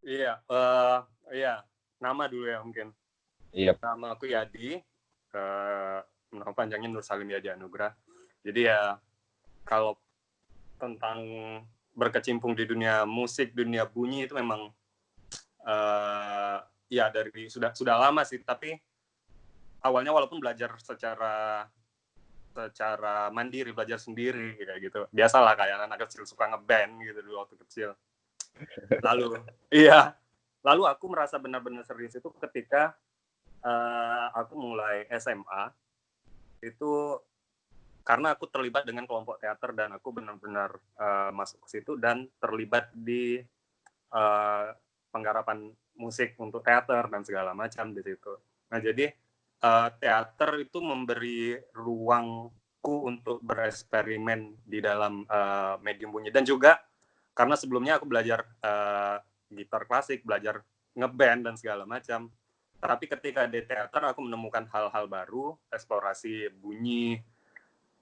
Iya, iya, nama dulu ya mungkin. Iya. Nama aku Yadi, nama panjangnya Nur Salim Yadi Anugrah. Jadi ya kalau tentang berkecimpung di dunia musik, dunia bunyi itu memang ya dari sudah lama sih, tapi awalnya walaupun belajar secara mandiri, belajar sendiri kayak gitu. Biasalah kayak anak kecil suka ngeband gitu dulu waktu kecil. Lalu iya, lalu aku merasa benar-benar serius itu ketika aku mulai SMA itu karena aku terlibat dengan kelompok teater dan aku benar-benar masuk ke situ dan terlibat di penggarapan musik untuk teater dan segala macam di situ. Nah jadi teater itu memberi ruangku untuk bereksperimen di dalam medium bunyi dan juga karena sebelumnya aku belajar gitar klasik, belajar ngeband dan segala macam. Tapi ketika di teater aku menemukan hal-hal baru, eksplorasi bunyi,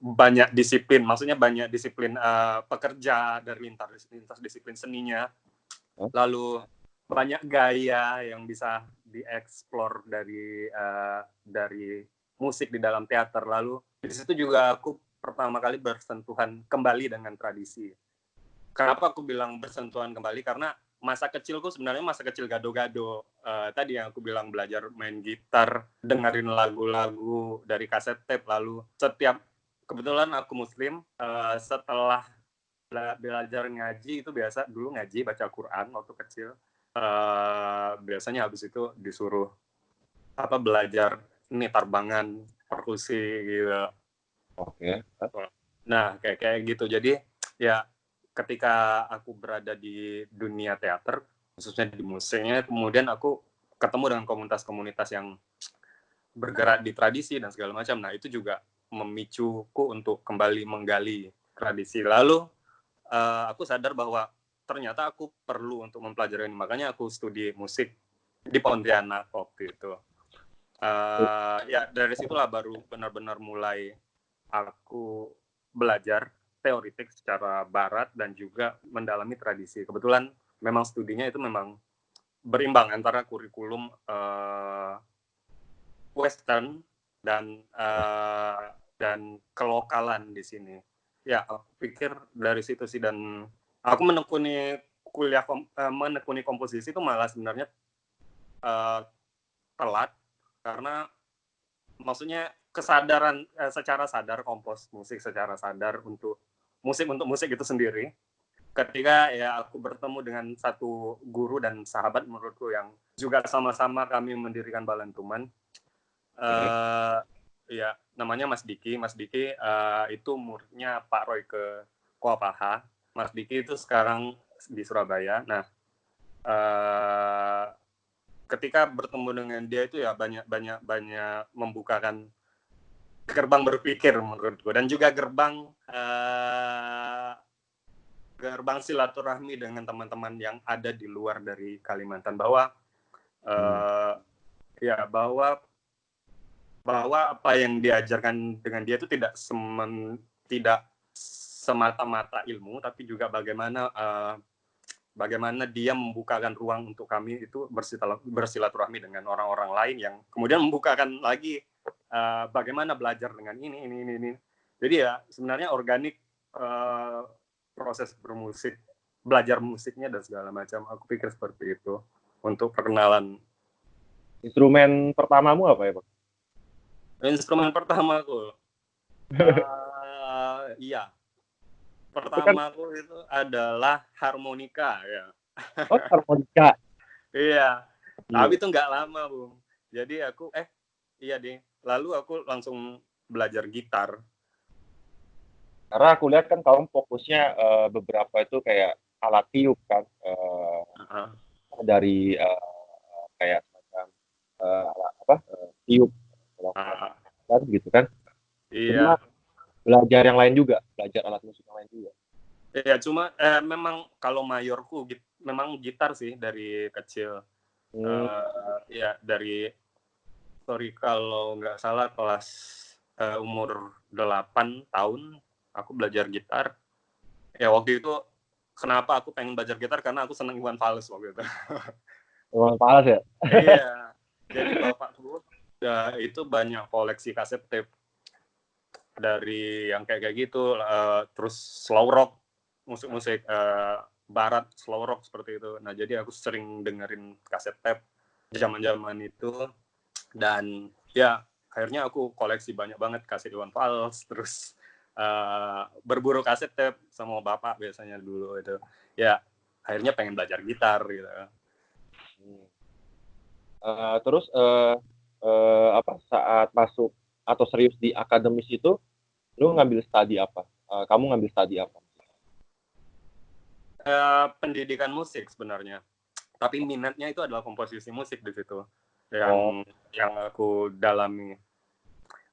banyak disiplin, maksudnya banyak disiplin pekerja dari lintas disiplin seninya, lalu banyak gaya yang bisa dieksplor dari musik di dalam teater. Lalu di situ juga aku pertama kali bersentuhan kembali dengan tradisi. Kenapa aku bilang bersentuhan kembali? Karena masa kecilku sebenarnya masa kecil gado-gado. Tadi yang aku bilang belajar main gitar, dengerin lagu-lagu dari kaset tape, lalu setiap kebetulan aku muslim, setelah belajar ngaji itu biasa dulu ngaji baca Quran waktu kecil. Biasanya habis itu disuruh belajar ini tarbangan, perkusi gitu. Oke. Nah, kayak gitu. Jadi ya ketika aku berada di dunia teater, khususnya di musiknya, kemudian aku ketemu dengan komunitas-komunitas yang bergerak di tradisi dan segala macam. Nah, itu juga memicuku untuk kembali menggali tradisi. Lalu aku sadar bahwa ternyata aku perlu untuk mempelajari ini. Makanya aku studi musik di Pontianak waktu itu. Ya dari situlah baru benar-benar mulai aku belajar teoritik secara barat dan juga mendalami tradisi. Kebetulan memang studinya itu memang berimbang antara kurikulum Western dan kelokalan di sini. Ya, aku pikir dari situ sih, dan aku menekuni menekuni komposisi itu malah sebenarnya telat karena maksudnya kesadaran secara sadar kompos musik secara sadar untuk musik itu sendiri ketika ya aku bertemu dengan satu guru dan sahabat menurutku yang juga sama-sama kami mendirikan Balentuman. Ya namanya Mas Diki. Mas Diki itu muridnya Pak Roy ke Kuapaha. Mas Diki itu sekarang di Surabaya. Nah, ketika bertemu dengan dia itu ya banyak membukakan gerbang berpikir menurutku dan juga gerbang silaturahmi dengan teman-teman yang ada di luar dari Kalimantan bahwa ya bahwa apa yang diajarkan dengan dia itu tidak semata-mata ilmu, tapi juga bagaimana dia membukakan ruang untuk kami itu bersilaturahmi dengan orang-orang lain yang kemudian membukakan lagi bagaimana belajar dengan ini. Jadi ya sebenarnya organik proses bermusik, belajar musiknya dan segala macam. Aku pikir seperti itu untuk perkenalan. Instrumen pertamamu apa ya, Pak? Instrumen pertamaku, iya, pertamaku itu adalah harmonika ya. Oh, harmonika. Iya, tapi itu nggak lama, Bung. Jadi aku, iya deh. Lalu aku langsung belajar gitar. Karena aku lihat kan kamu fokusnya beberapa itu kayak alat tiup kan, dari kayak semacam tiup kan gitu kan. Iya. Cuma belajar yang lain juga, belajar alat musik yang lain juga. Iya, cuma memang kalau mayorku memang gitar sih dari kecil. Ya dari kalau nggak salah kelas umur 8 tahun aku belajar gitar. Ya waktu itu kenapa aku pengen belajar gitar, karena aku seneng Iwan Fals waktu itu. Iwan Fals ya? Iya. Jadi bapakku itu banyak koleksi kaset tape dari yang kayak gitu, terus slow rock, musik-musik barat, slow rock seperti itu. Nah, jadi aku sering dengerin kaset tape zaman-zaman itu, dan ya akhirnya aku koleksi banyak banget kaset Iwan Fals, terus berburu kaset tape sama bapak biasanya dulu itu. Ya, akhirnya pengen belajar gitar gitu. Terus saat masuk atau serius di akademis itu, lu ngambil studi apa? Kamu ngambil studi apa? Pendidikan musik sebenarnya, tapi minatnya itu adalah komposisi musik di situ yang aku dalami.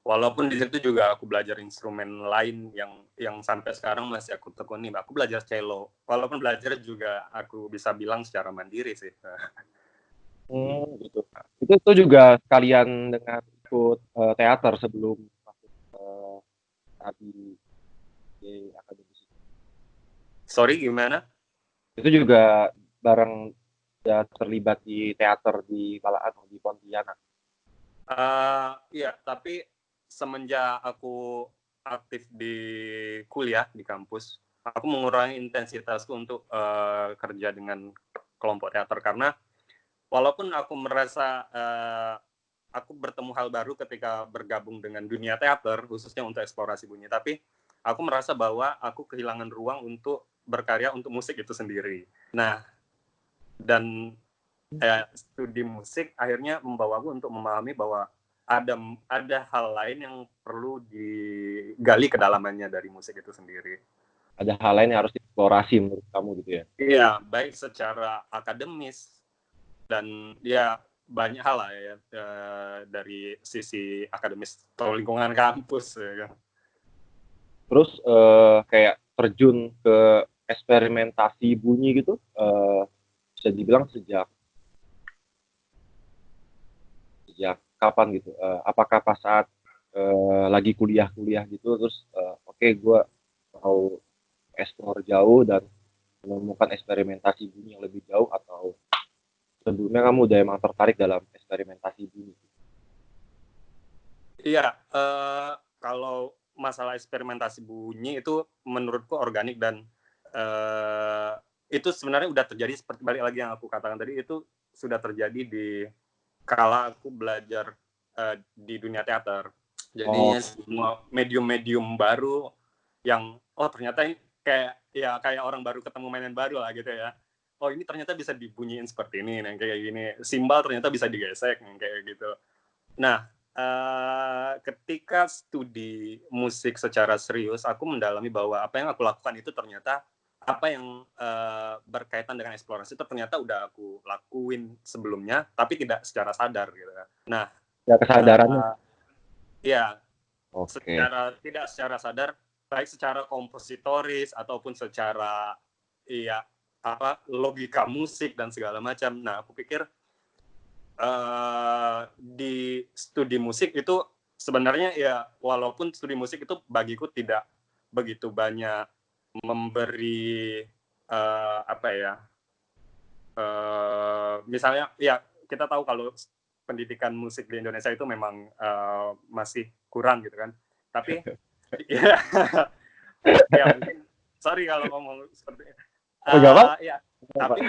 Walaupun di situ juga aku belajar instrumen lain yang sampai sekarang masih aku tekuni. Aku belajar cello. Walaupun belajar juga aku bisa bilang secara mandiri sih. Gitu. Itu juga sekalian dengan ikut teater sebelum masuk studi di akademis. Sorry, gimana? Itu juga bareng ya terlibat di teater di Balaan di Pontianak. Iya, tapi semenjak aku aktif di kuliah di kampus, aku mengurangi intensitasku untuk kerja dengan kelompok teater, karena walaupun aku merasa aku bertemu hal baru ketika bergabung dengan dunia teater, khususnya untuk eksplorasi bunyi, tapi aku merasa bahwa aku kehilangan ruang untuk berkarya untuk musik itu sendiri. Nah, dan studi musik akhirnya membawaku untuk memahami bahwa ada hal lain yang perlu digali kedalamannya dari musik itu sendiri. Ada hal lain yang harus dieksplorasi menurut kamu gitu ya? Iya, baik secara akademis dan ya banyak hal lah ya dari sisi akademis atau lingkungan kampus ya kan. Terus kayak terjun ke eksperimentasi bunyi gitu, bisa dibilang sejak kapan gitu? Apakah pas saat lagi kuliah gitu, terus oke, gue mau explore jauh dan menemukan eksperimentasi bunyi yang lebih jauh, atau sebelumnya kamu udah emang tertarik dalam eksperimentasi bunyi? Iya, kalau masalah eksperimentasi bunyi itu menurutku organik, dan itu sebenarnya udah terjadi, seperti balik lagi yang aku katakan tadi, itu sudah terjadi di kala aku belajar di dunia teater. Jadi semua medium-medium baru yang ternyata ini kayak orang baru ketemu mainan baru lah gitu ya. Oh, ini ternyata bisa dibunyiin seperti ini, yang kayak gini. Simbal ternyata bisa digesek, yang kayak gitu. Nah, ketika studi musik secara serius, aku mendalami bahwa apa yang aku lakukan itu ternyata apa yang berkaitan dengan eksplorasi itu ternyata udah aku lakuin sebelumnya, tapi tidak secara sadar gitu. Nah, Ya, kesadarannya. ya Oke. tidak secara sadar, baik secara kompositoris ataupun secara logika musik dan segala macam. Nah, aku pikir di studi musik itu sebenarnya ya, walaupun studi musik itu bagiku tidak begitu banyak memberi misalnya ya, kita tahu kalau pendidikan musik di Indonesia itu memang masih kurang gitu kan, tapi ya mungkin sorry kalau ngomong seperti ya, tapi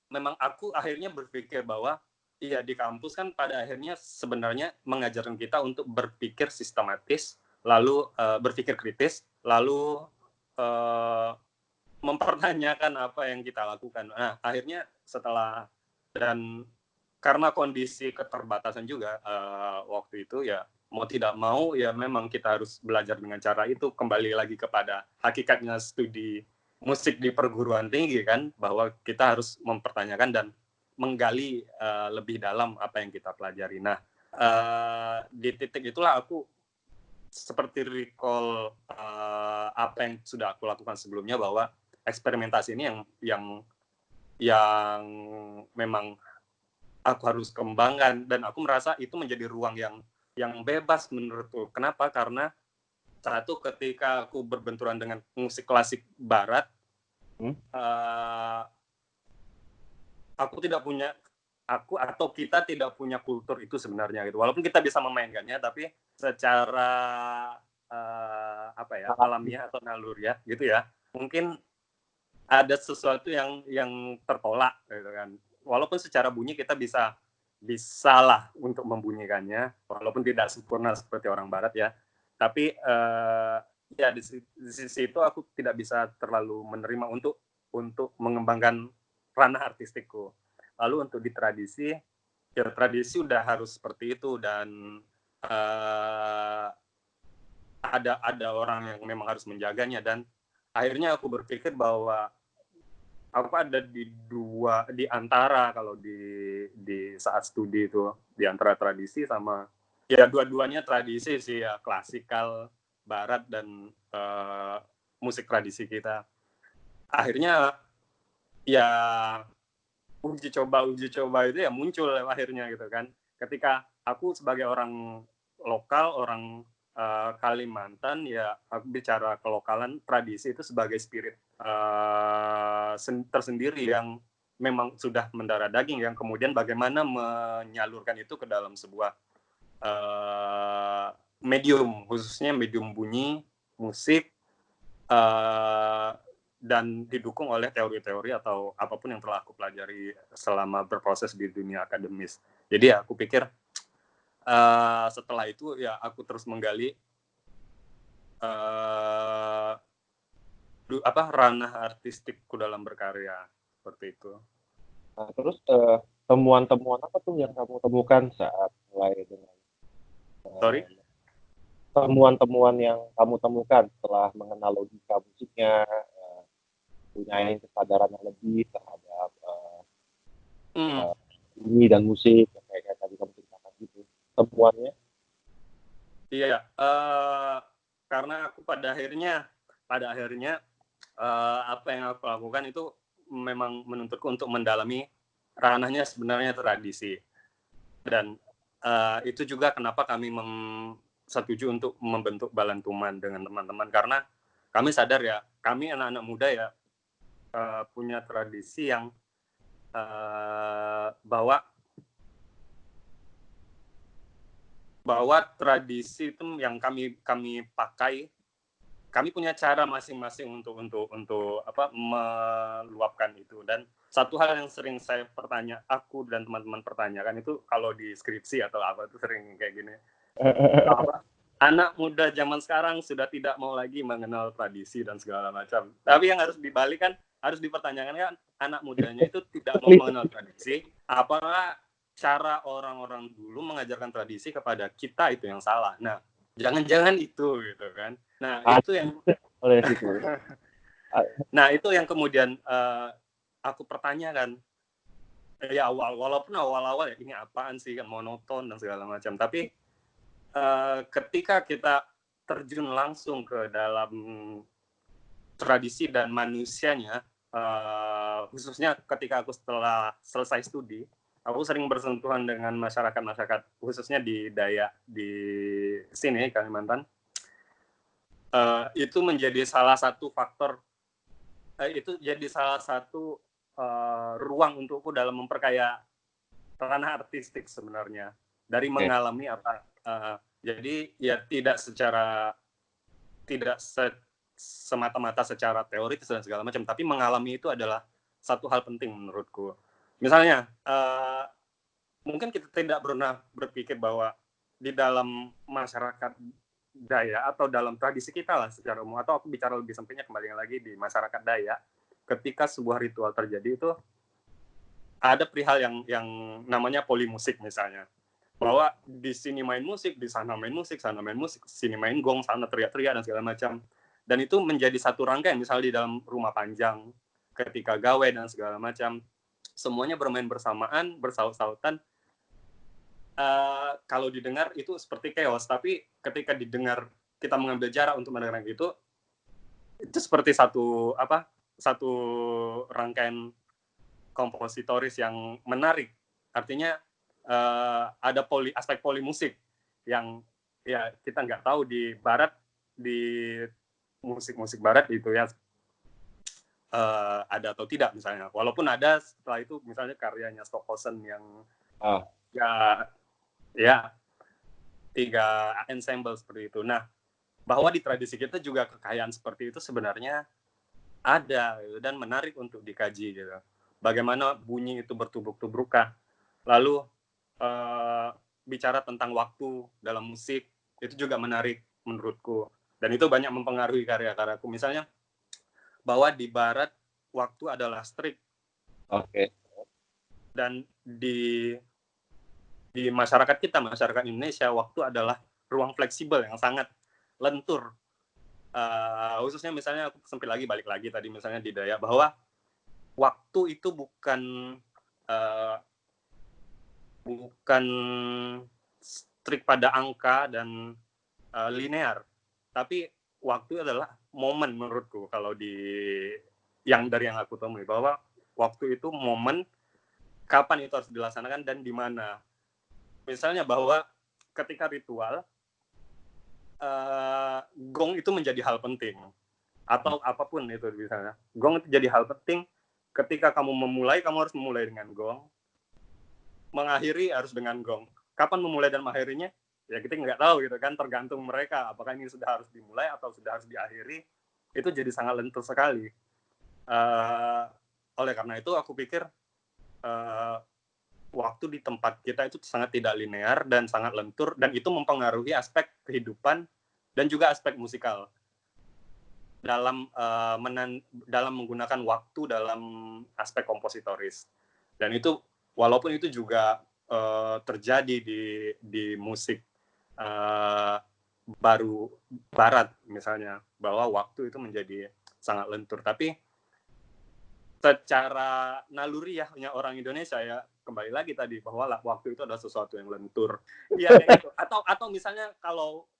memang aku akhirnya berpikir bahwa iya, di kampus kan pada akhirnya sebenarnya mengajarkan kita untuk berpikir sistematis, lalu berpikir kritis, lalu mempertanyakan apa yang kita lakukan. Nah, akhirnya dan karena kondisi keterbatasan juga waktu itu, ya mau tidak mau ya memang kita harus belajar dengan cara itu, kembali lagi kepada hakikatnya studi musik di perguruan tinggi kan, bahwa kita harus mempertanyakan dan menggali lebih dalam apa yang kita pelajari. Nah, di titik itulah aku seperti recall apa yang sudah aku lakukan sebelumnya, bahwa eksperimentasi ini yang memang aku harus kembangkan, dan aku merasa itu menjadi ruang yang bebas menurutku. Kenapa? Karena satu, ketika aku berbenturan dengan musik klasik barat, uh, aku atau kita tidak punya kultur itu sebenarnya gitu. Walaupun kita bisa memainkannya, tapi secara alamiah atau naluriah gitu ya, mungkin ada sesuatu yang tertolak gitu kan. Walaupun secara bunyi kita bisalah untuk membunyikannya, walaupun tidak sempurna seperti orang Barat ya. Tapi ya di sisi itu aku tidak bisa terlalu menerima untuk mengembangkan ranah artistikku. Lalu untuk di tradisi, ya tradisi udah harus seperti itu, dan ada orang yang memang harus menjaganya. Dan akhirnya aku berpikir bahwa aku ada di antara, kalau di saat studi itu, di antara tradisi sama ya dua-duanya tradisi sih ya, klasikal Barat dan musik tradisi kita. Akhirnya ya uji coba itu ya muncul akhirnya gitu kan. Ketika aku sebagai orang lokal, orang Kalimantan, ya aku bicara kelokalan, tradisi itu sebagai spirit tersendiri yang memang sudah mendarah daging, yang kemudian bagaimana menyalurkan itu ke dalam sebuah medium, khususnya medium bunyi, musik, dan didukung oleh teori-teori atau apapun yang telah aku pelajari selama berproses di dunia akademis. Jadi ya aku pikir setelah itu ya aku terus menggali ranah artistikku dalam berkarya, seperti itu. Nah, terus temuan-temuan apa tuh yang kamu temukan saat mulai dengan temuan-temuan yang kamu temukan setelah mengenal logika musiknya, punya kesadaran yang lebih terhadap bunyi dan musik, kayak tadi kamu ceritakan gitu, temuannya? Iya, karena aku pada akhirnya apa yang aku lakukan itu memang menuntutku untuk mendalami ranahnya sebenarnya tradisi. Dan itu juga kenapa kami setuju untuk membentuk Balantuman dengan teman-teman, karena kami sadar ya, kami anak-anak muda ya punya tradisi yang bahwa tradisi itu yang kami pakai. Kami punya cara masing-masing untuk meluapkan itu. Dan satu hal yang sering aku dan teman-teman pertanyakan itu kalau di skripsi atau apa itu sering kayak gini. Anak muda zaman sekarang sudah tidak mau lagi mengenal tradisi dan segala macam. Tapi yang harus dibalik kan, harus dipertanyakan kan, anak mudanya itu tidak mau mengenal tradisi. Apakah cara orang-orang dulu mengajarkan tradisi kepada kita itu yang salah? Nah, jangan-jangan itu gitu kan. Nah, itu yang nah, itu yang kemudian aku pertanyakan. Ya walaupun awal-awal ya ini apaan sih, kan monoton dan segala macam. Tapi ketika kita terjun langsung ke dalam tradisi dan manusianya, khususnya ketika aku setelah selesai studi, aku sering bersentuhan dengan masyarakat khususnya di Dayak di sini Kalimantan. Itu menjadi salah satu faktor, itu jadi salah satu ruang untukku dalam memperkaya ranah artistik sebenarnya, dari mengalami apa. Jadi ya tidak semata-mata secara teoritis dan segala macam, tapi mengalami itu adalah satu hal penting menurutku. Misalnya, mungkin kita tidak pernah berpikir bahwa di dalam masyarakat Dayak atau dalam tradisi kita lah secara umum, atau aku bicara lebih sempitnya kembali lagi di masyarakat Dayak, ketika sebuah ritual terjadi itu ada perihal yang namanya polimusik misalnya. Bahwa di sini main musik, di sana main musik, sana main musik, sini main gong, sana teriak-teriak dan segala macam. Dan itu menjadi satu rangkaian, misalnya di dalam rumah panjang, ketika gawe dan segala macam, semuanya bermain bersamaan, bersaut-sautan. Kalau didengar itu seperti chaos, tapi ketika didengar, kita mengambil jarak untuk mendengar itu seperti satu rangkaian kompositoris yang menarik. Artinya ada aspek polimusik yang ya kita nggak tahu di Barat, di musik-musik Barat itu ya, ada atau tidak misalnya. Walaupun ada setelah itu misalnya karyanya Stockhausen yang ya 3 ensemble seperti itu. Nah, bahwa di tradisi kita juga kekayaan seperti itu sebenarnya ada gitu, dan menarik untuk dikaji gitu. Bagaimana bunyi itu bertubruk-tubrukan. Lalu bicara tentang waktu dalam musik itu juga menarik menurutku. Dan itu banyak mempengaruhi karya-karyaku. Misalnya bahwa di barat waktu adalah strict. Oke. Dan di masyarakat kita, masyarakat Indonesia, waktu adalah ruang fleksibel yang sangat lentur. Khususnya misalnya aku sempit lagi, balik lagi tadi misalnya di Dayak, bahwa waktu itu bukan strict pada angka dan linear, tapi waktu adalah momen menurutku. Kalau dari yang aku temui, bahwa waktu itu momen kapan itu harus dilaksanakan dan di mana. Misalnya bahwa ketika ritual, gong itu menjadi hal penting, atau apapun itu misalnya. Gong itu jadi hal penting. Ketika kamu memulai, kamu harus memulai dengan gong. Mengakhiri harus dengan gong. Kapan memulai dan mengakhirinya? Ya kita nggak tahu gitu kan, tergantung mereka. Apakah ini sudah harus dimulai atau sudah harus diakhiri? Itu jadi sangat lentur sekali. Oleh karena itu aku pikir waktu di tempat kita itu sangat tidak linear dan sangat lentur, dan itu mempengaruhi aspek kehidupan dan juga aspek musikal dalam menggunakan waktu dalam aspek kompositoris. Dan itu walaupun itu juga terjadi di musik baru barat misalnya, bahwa waktu itu menjadi sangat lentur, tapi secara naluriahnya orang Indonesia ya, kembali lagi tadi bahwa waktu itu adalah sesuatu yang lentur. Iya kayak gitu. Atau misalnya kalau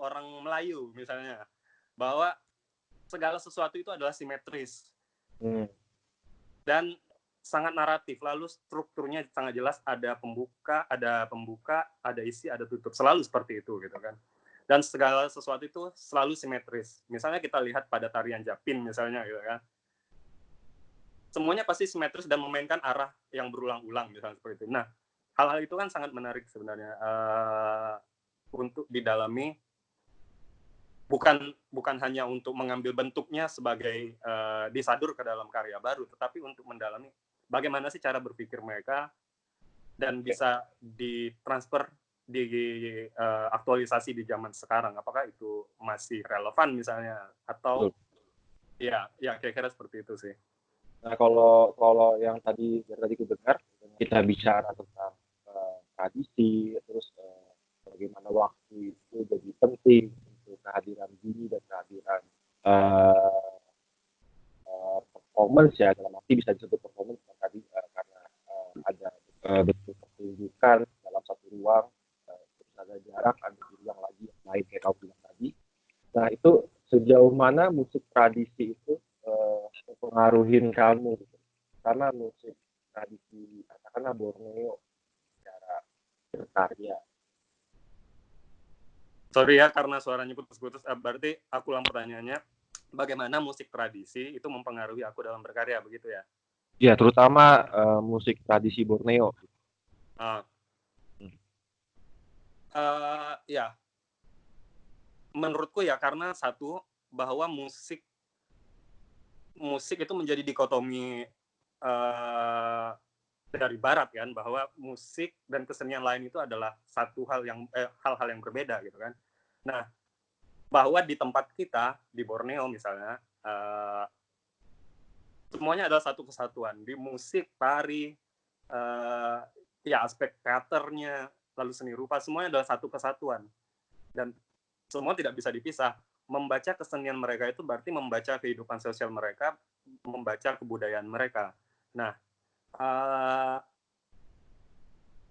orang Melayu misalnya, bahwa segala sesuatu itu adalah simetris. Dan sangat naratif, lalu strukturnya sangat jelas, ada pembuka, ada isi, ada tutup, selalu seperti itu gitu kan. Dan segala sesuatu itu selalu simetris. Misalnya kita lihat pada tarian Japin misalnya gitu kan, semuanya pasti simetris dan memainkan arah yang berulang-ulang misalnya seperti itu. Nah, hal-hal itu kan sangat menarik sebenarnya untuk didalami, bukan hanya untuk mengambil bentuknya sebagai disadur ke dalam karya baru, tetapi untuk mendalami bagaimana sih cara berpikir mereka dan bisa ditransfer, aktualisasi di zaman sekarang. Apakah itu masih relevan misalnya, atau ya kira-kira seperti itu sih. Nah, kalau yang tadi ku dengar, kita bicara tentang tradisi, terus bagaimana waktu itu jadi penting untuk kehadiran bunyi dan kehadiran performance ya, dalam arti bisa disebut performance tadi karena ada bentuk pertunjukan dalam satu ruang, terus ada jarak, ada ruang lagi yang lain kayak kamu bilang tadi. Nah, itu sejauh mana musik tradisi itu mempengaruhi kamu gitu? Karena musik tradisi katakanlah Borneo secara berkarya. Sorry ya karena suaranya putus-putus. Berarti aku ulang pertanyaannya, bagaimana musik tradisi itu mempengaruhi aku dalam berkarya, begitu ya? Ya, terutama musik tradisi Borneo. Ya, menurutku ya, karena satu, bahwa musik itu menjadi dikotomi dari barat kan, bahwa musik dan kesenian lain itu adalah satu hal-hal yang berbeda gitu kan. Nah, bahwa di tempat kita di Borneo misalnya, semuanya adalah satu kesatuan. Di musik, tari, ya aspek teaternya, lalu seni rupa, semuanya adalah satu kesatuan. Dan semua tidak bisa dipisah. Membaca kesenian mereka itu berarti membaca kehidupan sosial mereka, membaca kebudayaan mereka. Nah,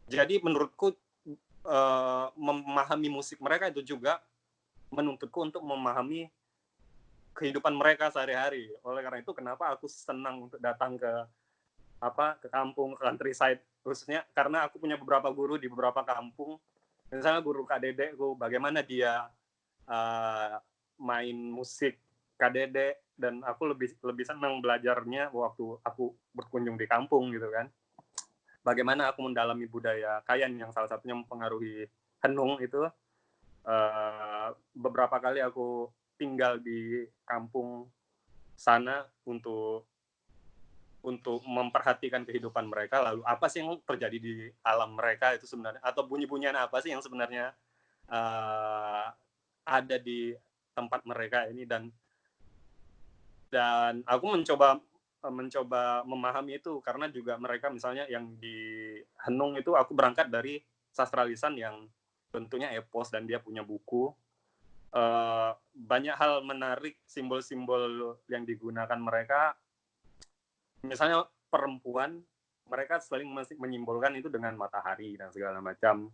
jadi menurutku memahami musik mereka itu juga menuntutku untuk memahami kehidupan mereka sehari-hari. Oleh karena itu, kenapa aku senang untuk datang ke kampung, ke countryside, khususnya karena aku punya beberapa guru di beberapa kampung. Misalnya guru Kak Dede, bagaimana dia main musik Kak Dede, dan aku lebih senang belajarnya waktu aku berkunjung di kampung gitu kan. Bagaimana aku mendalami budaya Kayan yang salah satunya mempengaruhi Henung itu. Beberapa kali aku tinggal di kampung sana untuk memperhatikan kehidupan mereka, lalu apa sih yang terjadi di alam mereka itu sebenarnya, atau bunyi-bunyian apa sih yang sebenarnya ada di tempat mereka ini, dan aku mencoba memahami itu karena juga mereka misalnya yang di Henung itu aku berangkat dari sastra lisan yang bentuknya epos dan dia punya buku. Banyak hal menarik, simbol-simbol yang digunakan mereka. Misalnya perempuan, mereka sering menyimbolkan itu dengan matahari dan segala macam.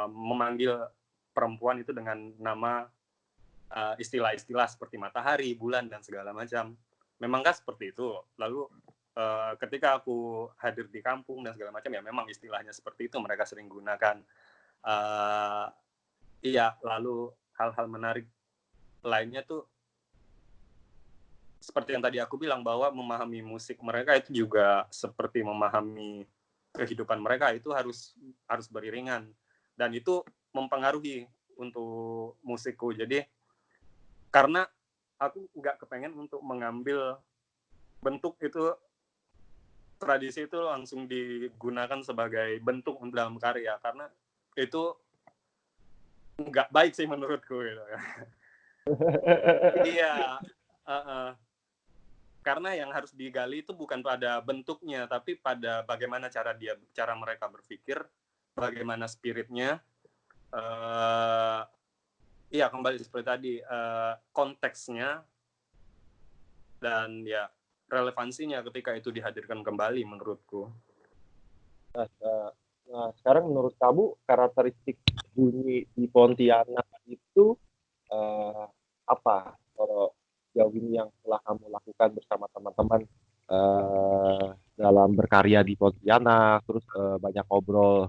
Memanggil perempuan itu dengan nama istilah-istilah seperti matahari, bulan, dan segala macam. Memangkah seperti itu? Lalu ketika aku hadir di kampung dan segala macam, ya memang istilahnya seperti itu, mereka sering gunakan. Iya, lalu hal-hal menarik lainnya tuh seperti yang tadi aku bilang, bahwa memahami musik mereka itu juga seperti memahami kehidupan mereka, itu harus beriringan, dan itu mempengaruhi untuk musikku. Jadi karena aku nggak kepengen untuk mengambil bentuk itu, tradisi itu langsung digunakan sebagai bentuk dalam karya, karena itu nggak baik sih menurutku gitu. Iya, karena yang harus digali itu bukan pada bentuknya, tapi pada bagaimana cara mereka berpikir, bagaimana spiritnya. Iya, kembali seperti tadi, konteksnya dan ya relevansinya ketika itu dihadirkan kembali menurutku. Nah, sekarang menurut kamu karakteristik bunyi di Pontianak itu apa? Kalau jauh ini yang telah kamu lakukan bersama teman-teman dalam berkarya di Pontianak, terus banyak ngobrol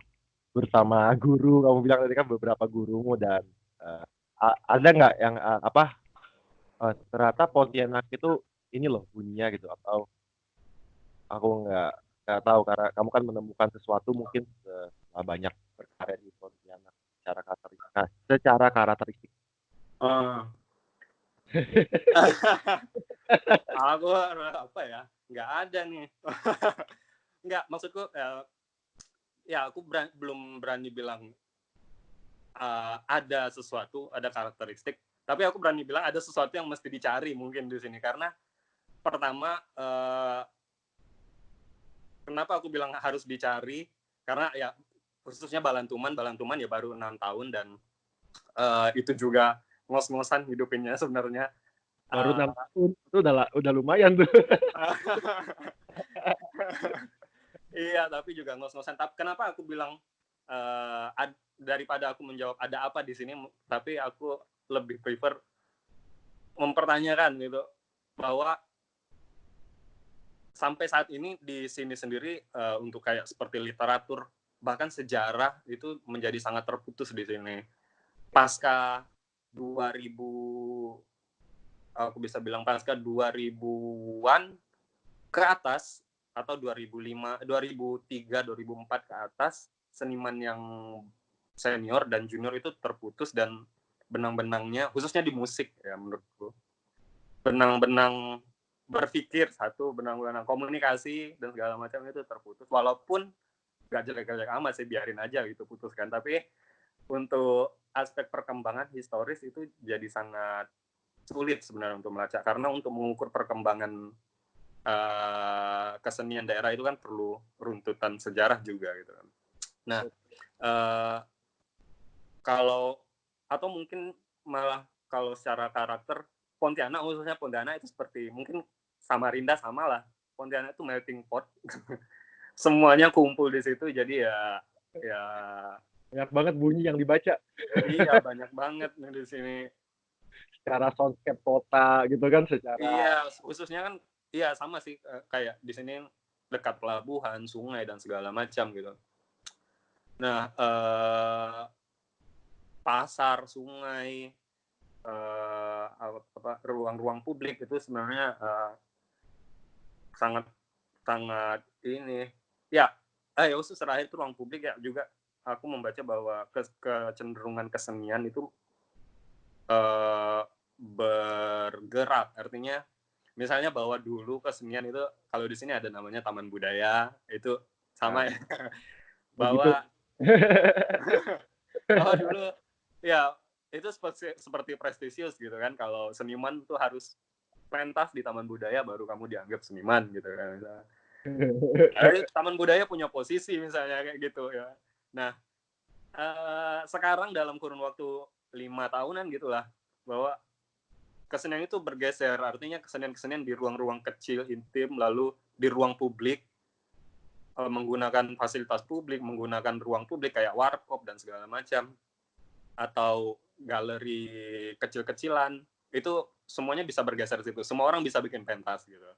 bersama guru, kamu bilang tadi kan beberapa gurumu, dan ada nggak yang ternyata Pontianak itu ini loh bunyinya gitu, atau aku nggak tahu karena kamu kan menemukan sesuatu mungkin setelah banyak berkarya di Pontianak secara karakteristik. Aku apa ya? Nggak ada nih. Nggak, maksudku ya aku belum berani bilang ada sesuatu, ada karakteristik. Tapi aku berani bilang ada sesuatu yang mesti dicari mungkin di sini, karena pertama kenapa aku bilang harus dicari, karena ya khususnya Balantuman ya baru 6 tahun, dan itu juga ngos-ngosan hidupinnya sebenarnya. Baru 6 tahun itu udah lumayan tuh. Iya, tapi juga ngos-ngosan. Tapi kenapa aku bilang daripada aku menjawab ada apa di sini, tapi aku lebih prefer mempertanyakan gitu, bahwa sampai saat ini di sini sendiri untuk kayak seperti literatur bahkan sejarah itu menjadi sangat terputus di sini. Pasca 2000, aku bisa bilang pasca 2000-an ke atas, atau 2005, 2003, 2004 ke atas, seniman yang senior dan junior itu terputus, dan benang-benangnya khususnya di musik ya menurutku, benang-benang berpikir satu, benang-benang komunikasi dan segala macam itu terputus, walaupun gak jelek-jelek amat sih, biarin aja gitu putuskan, tapi untuk aspek perkembangan historis itu jadi sangat sulit sebenarnya untuk melacak, karena untuk mengukur perkembangan kesenian daerah itu kan perlu runtutan sejarah juga gitu kan. Nah, kalau atau mungkin malah kalau secara karakter Pontianak, khususnya Pontianak itu seperti mungkin Samarinda sama lah. Pontianak itu melting pot. Semuanya kumpul di situ, jadi ya Banyak banget bunyi yang dibaca. Iya, banyak banget nih di sini. Secara soundscape kota gitu kan, secara Iya, khususnya kan iya sama sih, kayak di sini dekat pelabuhan, sungai dan segala macam gitu. Nah, pasar, sungai, ruang-ruang publik itu sebenarnya sangat sangat ini ya khusus terakhir itu ruang publik ya juga aku membaca bahwa kecenderungan kesenian itu bergerak, artinya misalnya bahwa dulu kesenian itu kalau di sini ada namanya taman budaya itu sama ya Begitu. bahwa dulu ya itu seperti prestisius gitu kan, kalau seniman tuh harus pentas di taman budaya baru kamu dianggap seniman gitu kan. Taman budaya punya posisi misalnya kayak gitu ya. Nah, sekarang dalam kurun waktu 5 tahunan gitulah, bahwa kesenian itu bergeser, artinya kesenian-kesenian di ruang-ruang kecil, intim, lalu di ruang publik, menggunakan fasilitas publik, menggunakan ruang publik kayak warkop dan segala macam, atau galeri kecil-kecilan, itu semuanya bisa bergeser situ. Semua orang bisa bikin pentas gitu.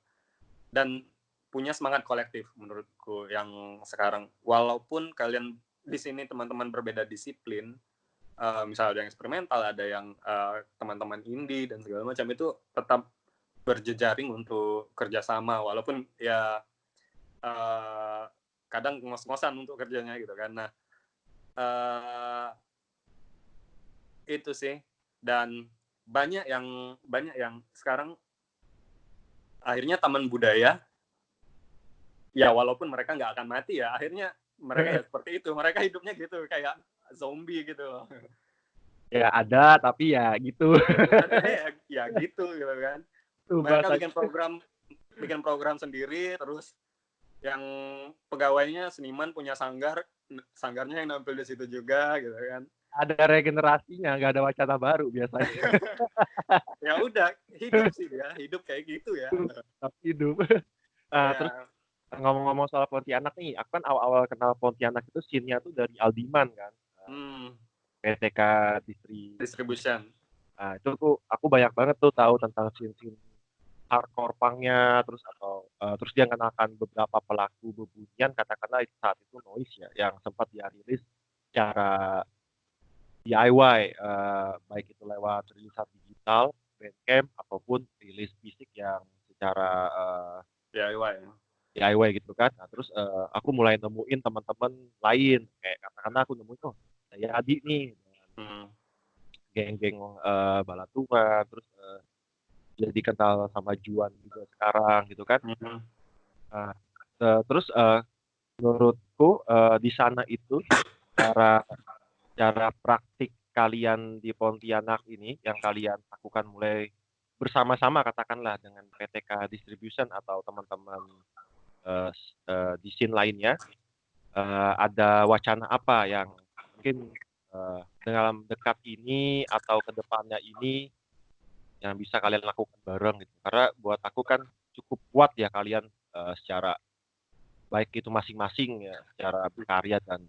Dan punya semangat kolektif menurutku yang sekarang. Walaupun kalian di sini teman-teman berbeda disiplin, misalnya ada yang eksperimental, ada yang teman-teman indie dan segala macam, itu tetap berjejaring untuk kerjasama. Walaupun ya kadang ngos-ngosan untuk kerjanya gitu kan. Nah, itu sih. Dan banyak yang sekarang akhirnya taman budaya ya walaupun mereka nggak akan mati ya akhirnya mereka ya seperti itu, mereka hidupnya gitu kayak zombie gitu loh. Ya ada tapi ya gitu. ya gitu kan, Tuh mereka bahasa bikin program sendiri, terus yang pegawainya seniman punya sanggarnya yang nampil di situ juga gitu kan. ada regenerasinya, nggak ada wacana baru biasanya. Ya udah hidup sih ya, hidup kayak gitu ya. Tapi hidup. Terus Ya. ngomong-ngomong soal Pontianak nih, aku kan awal-awal kenal Pontianak itu scene-nya tuh dari Aldiman kan, PTK Distribution. Distribution. Itu tuh aku banyak banget tuh tahu tentang scene-scene hardcore punk-nya, terus dia mengenalkan beberapa pelaku bebunyian, katakanlah saat itu Noise ya, yang sempat dia rilis secara DIY, baik itu lewat rilisan digital, Bandcamp, ataupun rilis fisik yang secara DIY. DIY gitu kan. Nah, terus aku mulai nemuin teman-teman lain, kayak katakanlah aku nemuin, oh saya Adi nih, geng-geng Balatungan, terus jadi kenal sama Juan juga sekarang gitu kan. Nah, terus menurutku di sana itu cara praktik kalian di Pontianak ini yang kalian lakukan mulai bersama-sama katakanlah dengan PTK Distribution atau teman-teman di scene lainnya, ada wacana apa yang mungkin dalam dekat ini atau kedepannya ini yang bisa kalian lakukan bareng gitu, karena buat aku kan cukup kuat ya kalian secara baik itu masing-masing ya secara berkarya dan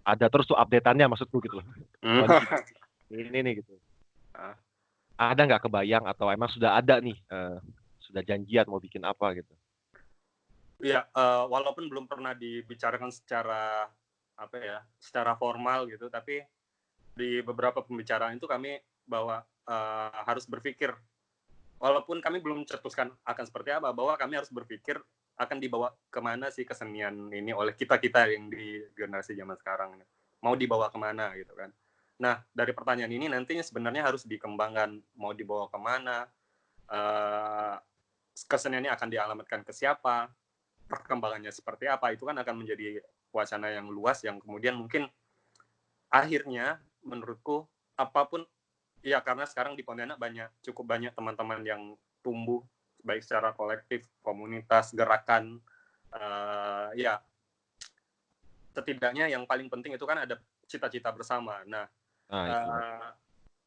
ada terus tuh update-annya maksudku gitu loh. Ini nih gitu. Ada nggak kebayang atau emang sudah ada nih sudah janjian mau bikin apa gitu? Iya, walaupun belum pernah dibicarakan secara secara formal gitu, tapi di beberapa pembicaraan itu kami bahwa harus berpikir, walaupun kami belum cetuskan akan seperti apa, bahwa kami harus berpikir akan dibawa kemana sih kesenian ini oleh kita yang di generasi zaman sekarang, mau dibawa kemana gitu kan. Nah, dari pertanyaan ini nantinya sebenarnya harus dikembangkan, mau dibawa kemana, keseniannya akan dialamatkan ke siapa, perkembangannya seperti apa, itu kan akan menjadi wacana yang luas yang kemudian mungkin akhirnya menurutku apapun ya, karena sekarang di Pontianak cukup banyak teman-teman yang tumbuh baik secara kolektif, komunitas, gerakan, ya setidaknya yang paling penting itu kan ada cita-cita bersama. Nah,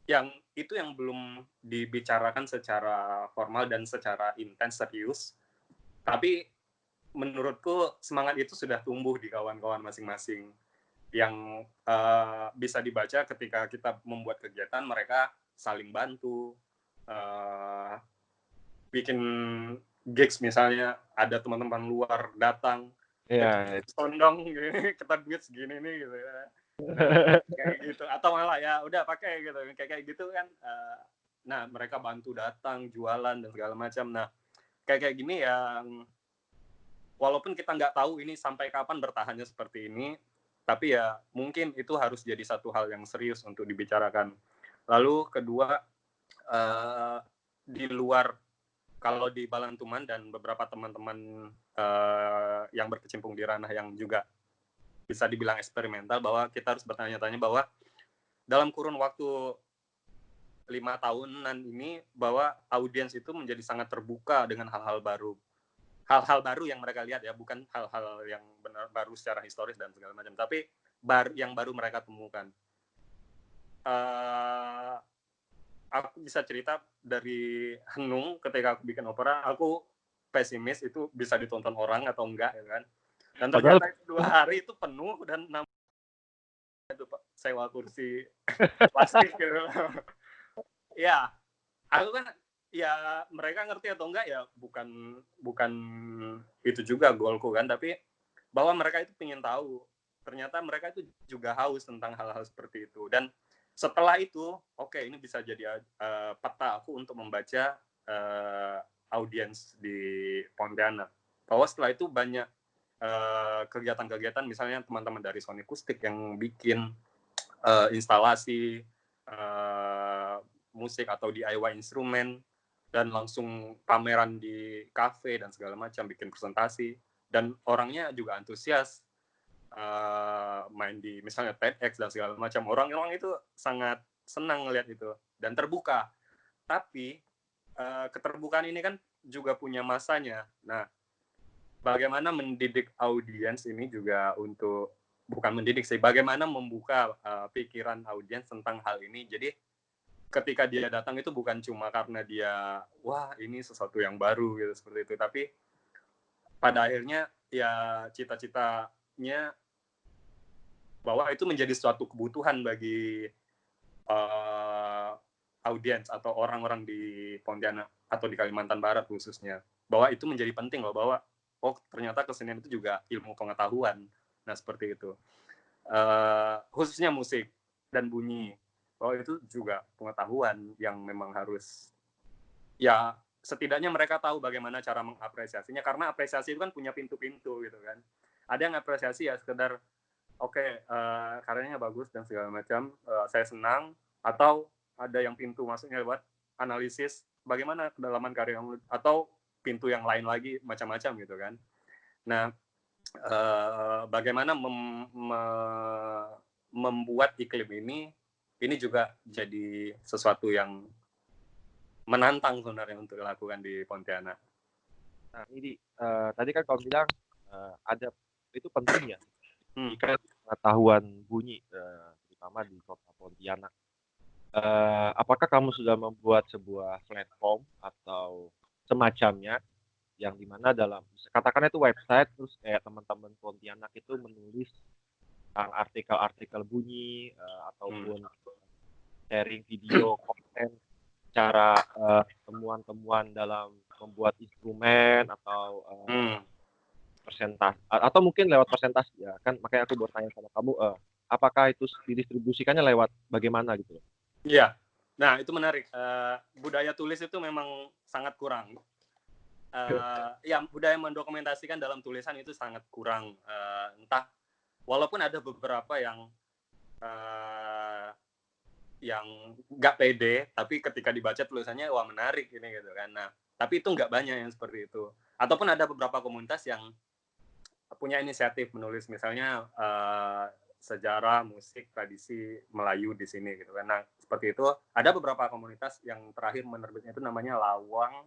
yang belum dibicarakan secara formal dan secara intens serius, tapi menurutku semangat itu sudah tumbuh di kawan-kawan masing-masing yang bisa dibaca ketika kita membuat kegiatan, mereka saling bantu, bikin gigs misalnya ada teman-teman luar datang, sondong gini, kita duit segini nih gitu ya. Kayak gitu, atau malah ya udah pakai gitu, kayak gitu kan, Nah, mereka bantu datang, jualan dan segala macam. Nah, kayak gini yang walaupun kita nggak tahu ini sampai kapan bertahannya seperti ini, tapi ya mungkin itu harus jadi satu hal yang serius untuk dibicarakan. Lalu kedua, di luar, kalau di Balantuman dan beberapa teman-teman yang berkecimpung di ranah yang juga bisa dibilang eksperimental, bahwa kita harus bertanya-tanya bahwa dalam kurun waktu 5 tahunan ini, bahwa audiens itu menjadi sangat terbuka dengan hal-hal baru yang mereka lihat ya, bukan hal-hal yang benar baru secara historis dan segala macam, tapi yang baru mereka temukan. Aku bisa cerita dari Henung, ketika aku bikin opera, aku pesimis itu bisa ditonton orang atau enggak, ya kan? Dan ternyata 2 hari itu penuh dan itu sewa kursi plastik gitu. Ya, aku kan ya mereka ngerti atau enggak ya bukan itu juga goalku kan, tapi bahwa mereka itu ingin tahu. Ternyata mereka itu juga haus tentang hal-hal seperti itu. Dan setelah itu, oke, ini bisa jadi peta aku untuk membaca audiens di Pontianak. Bahwa setelah itu banyak kegiatan-kegiatan, misalnya teman-teman dari Sony Acoustic yang bikin instalasi musik atau DIY instrumen, dan langsung pameran di kafe dan segala macam, bikin presentasi, dan orangnya juga antusias, main di misalnya TEDx dan segala macam. Orang-orang itu sangat senang ngelihat itu dan terbuka. Tapi keterbukaan ini kan juga punya masanya. Nah, bagaimana mendidik audiens ini juga untuk, bukan mendidik sih, bagaimana membuka pikiran audiens tentang hal ini. Jadi ketika dia datang itu bukan cuma karena dia wah ini sesuatu yang baru gitu seperti itu, tapi pada akhirnya ya cita-citanya bahwa itu menjadi suatu kebutuhan bagi audiens atau orang-orang di Pontianak atau di Kalimantan Barat khususnya, bahwa itu menjadi penting loh, bahwa oh ternyata kesenian itu juga ilmu pengetahuan. Nah seperti itu, khususnya musik dan bunyi, bahwa itu juga pengetahuan yang memang harus, ya setidaknya mereka tahu bagaimana cara mengapresiasinya, karena apresiasi itu kan punya pintu-pintu gitu kan. Ada yang apresiasi ya sekedar oke, karyanya bagus dan segala macam, saya senang, atau ada yang pintu masuknya lewat analisis bagaimana kedalaman karya kamu, atau pintu yang lain lagi macam-macam gitu kan. Nah, bagaimana membuat iklim ini juga jadi sesuatu yang menantang sebenarnya untuk dilakukan di Pontianak. Nah, ini tadi kan kamu bilang ada itu penting ya, jika pengetahuan bunyi terutama di kota Pontianak. Apakah kamu sudah membuat sebuah platform atau semacamnya yang dimana dalam katakan itu website, terus kayak teman-teman Pontianak itu menulis tentang artikel-artikel bunyi ataupun sharing video konten cara temuan-temuan dalam membuat instrumen atau persentase atau mungkin lewat persentase ya kan, makanya aku bertanya sama kamu apakah itu didistribusikannya lewat bagaimana gitu? Iya, nah itu menarik. Budaya tulis itu memang sangat kurang. Ya budaya mendokumentasikan dalam tulisan itu sangat kurang. Entah, walaupun ada beberapa yang nggak pede, tapi ketika dibaca tulisannya wah menarik ini gitu kan. Nah, tapi itu nggak banyak yang seperti itu. Ataupun ada beberapa komunitas yang punya inisiatif menulis misalnya sejarah musik tradisi Melayu di sini gitu kan. Nah, seperti itu ada beberapa komunitas yang terakhir menerbitnya itu namanya Lawang.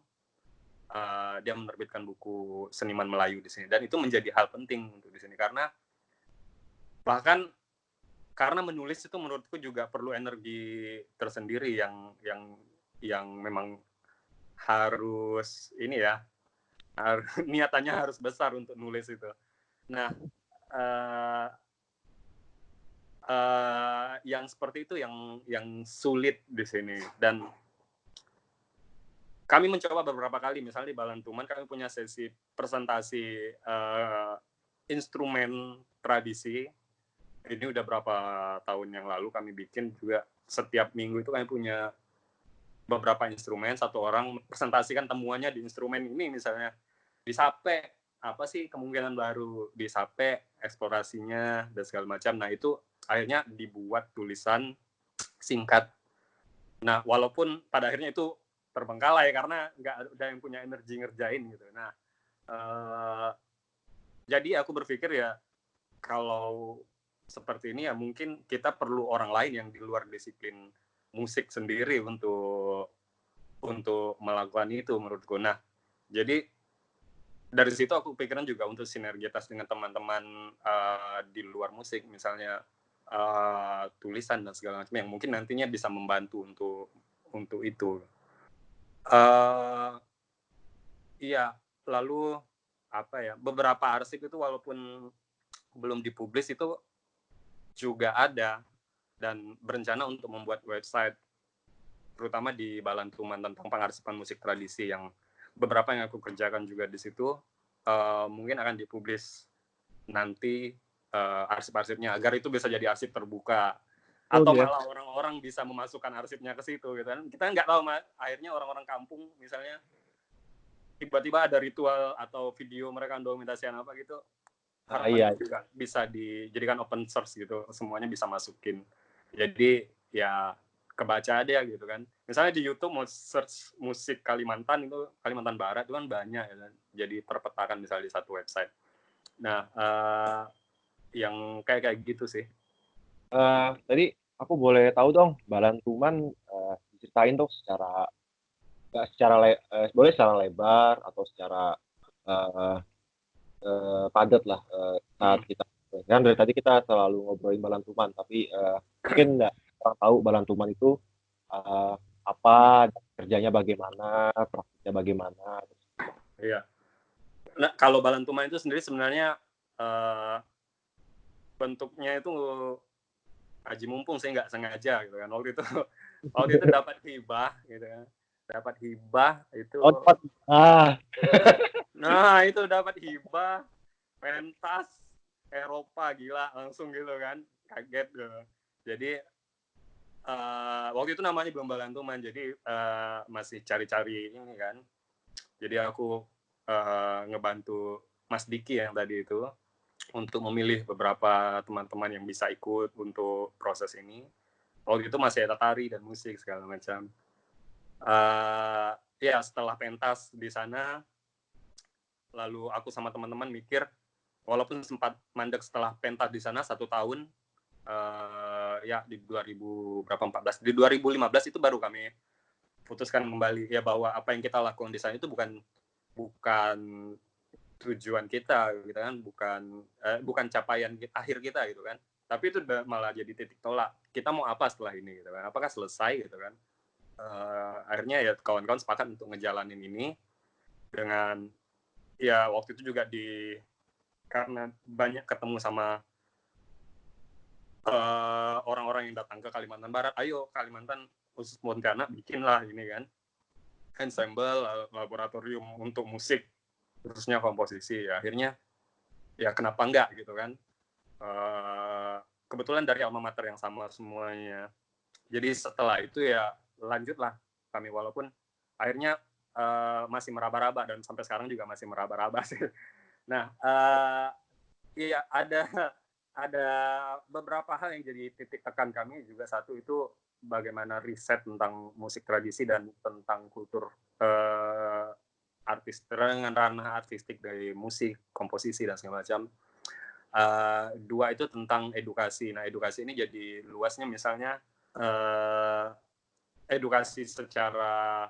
Dia menerbitkan buku seniman Melayu di sini, dan itu menjadi hal penting untuk di sini karena bahkan karena menulis itu menurutku juga perlu energi tersendiri yang memang harus ini ya, niatannya harus besar untuk nulis itu. Nah, yang seperti itu yang sulit di sini, dan kami mencoba beberapa kali, misalnya di Balantuman kami punya sesi presentasi instrumen tradisi. Ini udah berapa tahun yang lalu kami bikin juga, setiap minggu itu kami punya beberapa instrumen, satu orang presentasikan temuannya di instrumen ini misalnya, di Sape, apa sih kemungkinan baru di Sape, eksplorasinya dan segala macam. Nah itu akhirnya dibuat tulisan singkat. Nah walaupun pada akhirnya itu terbengkalai karena nggak ada yang punya energi ngerjain gitu. Nah jadi aku berpikir ya kalau seperti ini ya mungkin kita perlu orang lain yang di luar disiplin musik sendiri untuk melakukan itu menurutku. Nah, jadi dari situ aku pikiran juga untuk sinergitas dengan teman-teman di luar musik, misalnya tulisan dan segala macam yang mungkin nantinya bisa membantu untuk itu. Iya, lalu apa ya? Beberapa arsip itu walaupun belum dipublis itu juga ada dan berencana untuk membuat website terutama di Balantuman tentang pengarsipan musik tradisi yang beberapa yang aku kerjakan juga di situ mungkin akan dipublis nanti arsip-arsipnya agar itu bisa jadi arsip terbuka atau malah orang-orang bisa memasukkan arsipnya ke situ gitu kan. Kita nggak tahu akhirnya orang-orang kampung misalnya tiba-tiba ada ritual atau video mereka dokumentasian apa gitu, harapannya juga bisa dijadikan open source gitu, semuanya bisa masukin. Jadi ya kebaca aja gitu kan. Misalnya di YouTube mau search musik Kalimantan itu Kalimantan Barat itu kan banyak ya kan. Jadi terpetakan misalnya di satu website. Nah, yang kayak gitu sih. Tadi aku boleh tahu dong, Balantuman diceritain dong boleh secara lebar atau secara padat lah saat kita kan dari tadi kita selalu ngobrolin Balantuman, tapi mungkin nggak orang tahu Balantuman itu apa, kerjanya bagaimana, praktiknya bagaimana. Iya. Nah, kalau Balantuman itu sendiri sebenarnya bentuknya itu haji mumpung saya nggak sengaja gitu kan. Waktu itu dapat hibah gitu kan. Dapat hibah itu. Nah, itu dapat hibah pentas Eropa gila langsung gitu kan. Kaget gitu. Jadi waktu itu namanya belum Balantuman, jadi masih cari-cari ini kan. Jadi aku ngebantu Mas Diki yang tadi itu untuk memilih beberapa teman-teman yang bisa ikut untuk proses ini. Waktu itu masih ada tari dan musik segala macam. Ya setelah pentas di sana, lalu aku sama teman-teman mikir, walaupun sempat mandek setelah pentas di sana 1 tahun, ya di 2014, di 2015 itu baru kami putuskan kembali ya bahwa apa yang kita lakukan di sana itu bukan tujuan kita gitu kan, bukan capaian akhir kita gitu kan, tapi itu malah jadi titik tolak kita mau apa setelah ini gitu kan, apakah selesai gitu kan. Akhirnya ya kawan-kawan sepakat untuk ngejalanin ini dengan ya waktu itu juga karena banyak ketemu sama orang-orang yang datang ke Kalimantan Barat, ayo Kalimantan khusus Pontianak bikinlah ini kan ensemble laboratorium untuk musik khususnya komposisi. Ya, akhirnya ya kenapa enggak gitu kan. Kebetulan dari alma mater yang sama semuanya. Jadi setelah itu ya lanjutlah kami, walaupun akhirnya masih meraba-raba dan sampai sekarang juga masih meraba-raba sih. Nah, iya ada beberapa hal yang jadi titik tekan kami juga. Satu itu bagaimana riset tentang musik tradisi dan tentang kultur artis dengan ranah artistik dari musik, komposisi dan segala macam. Dua itu tentang edukasi. Nah, edukasi ini jadi luasnya misalnya edukasi secara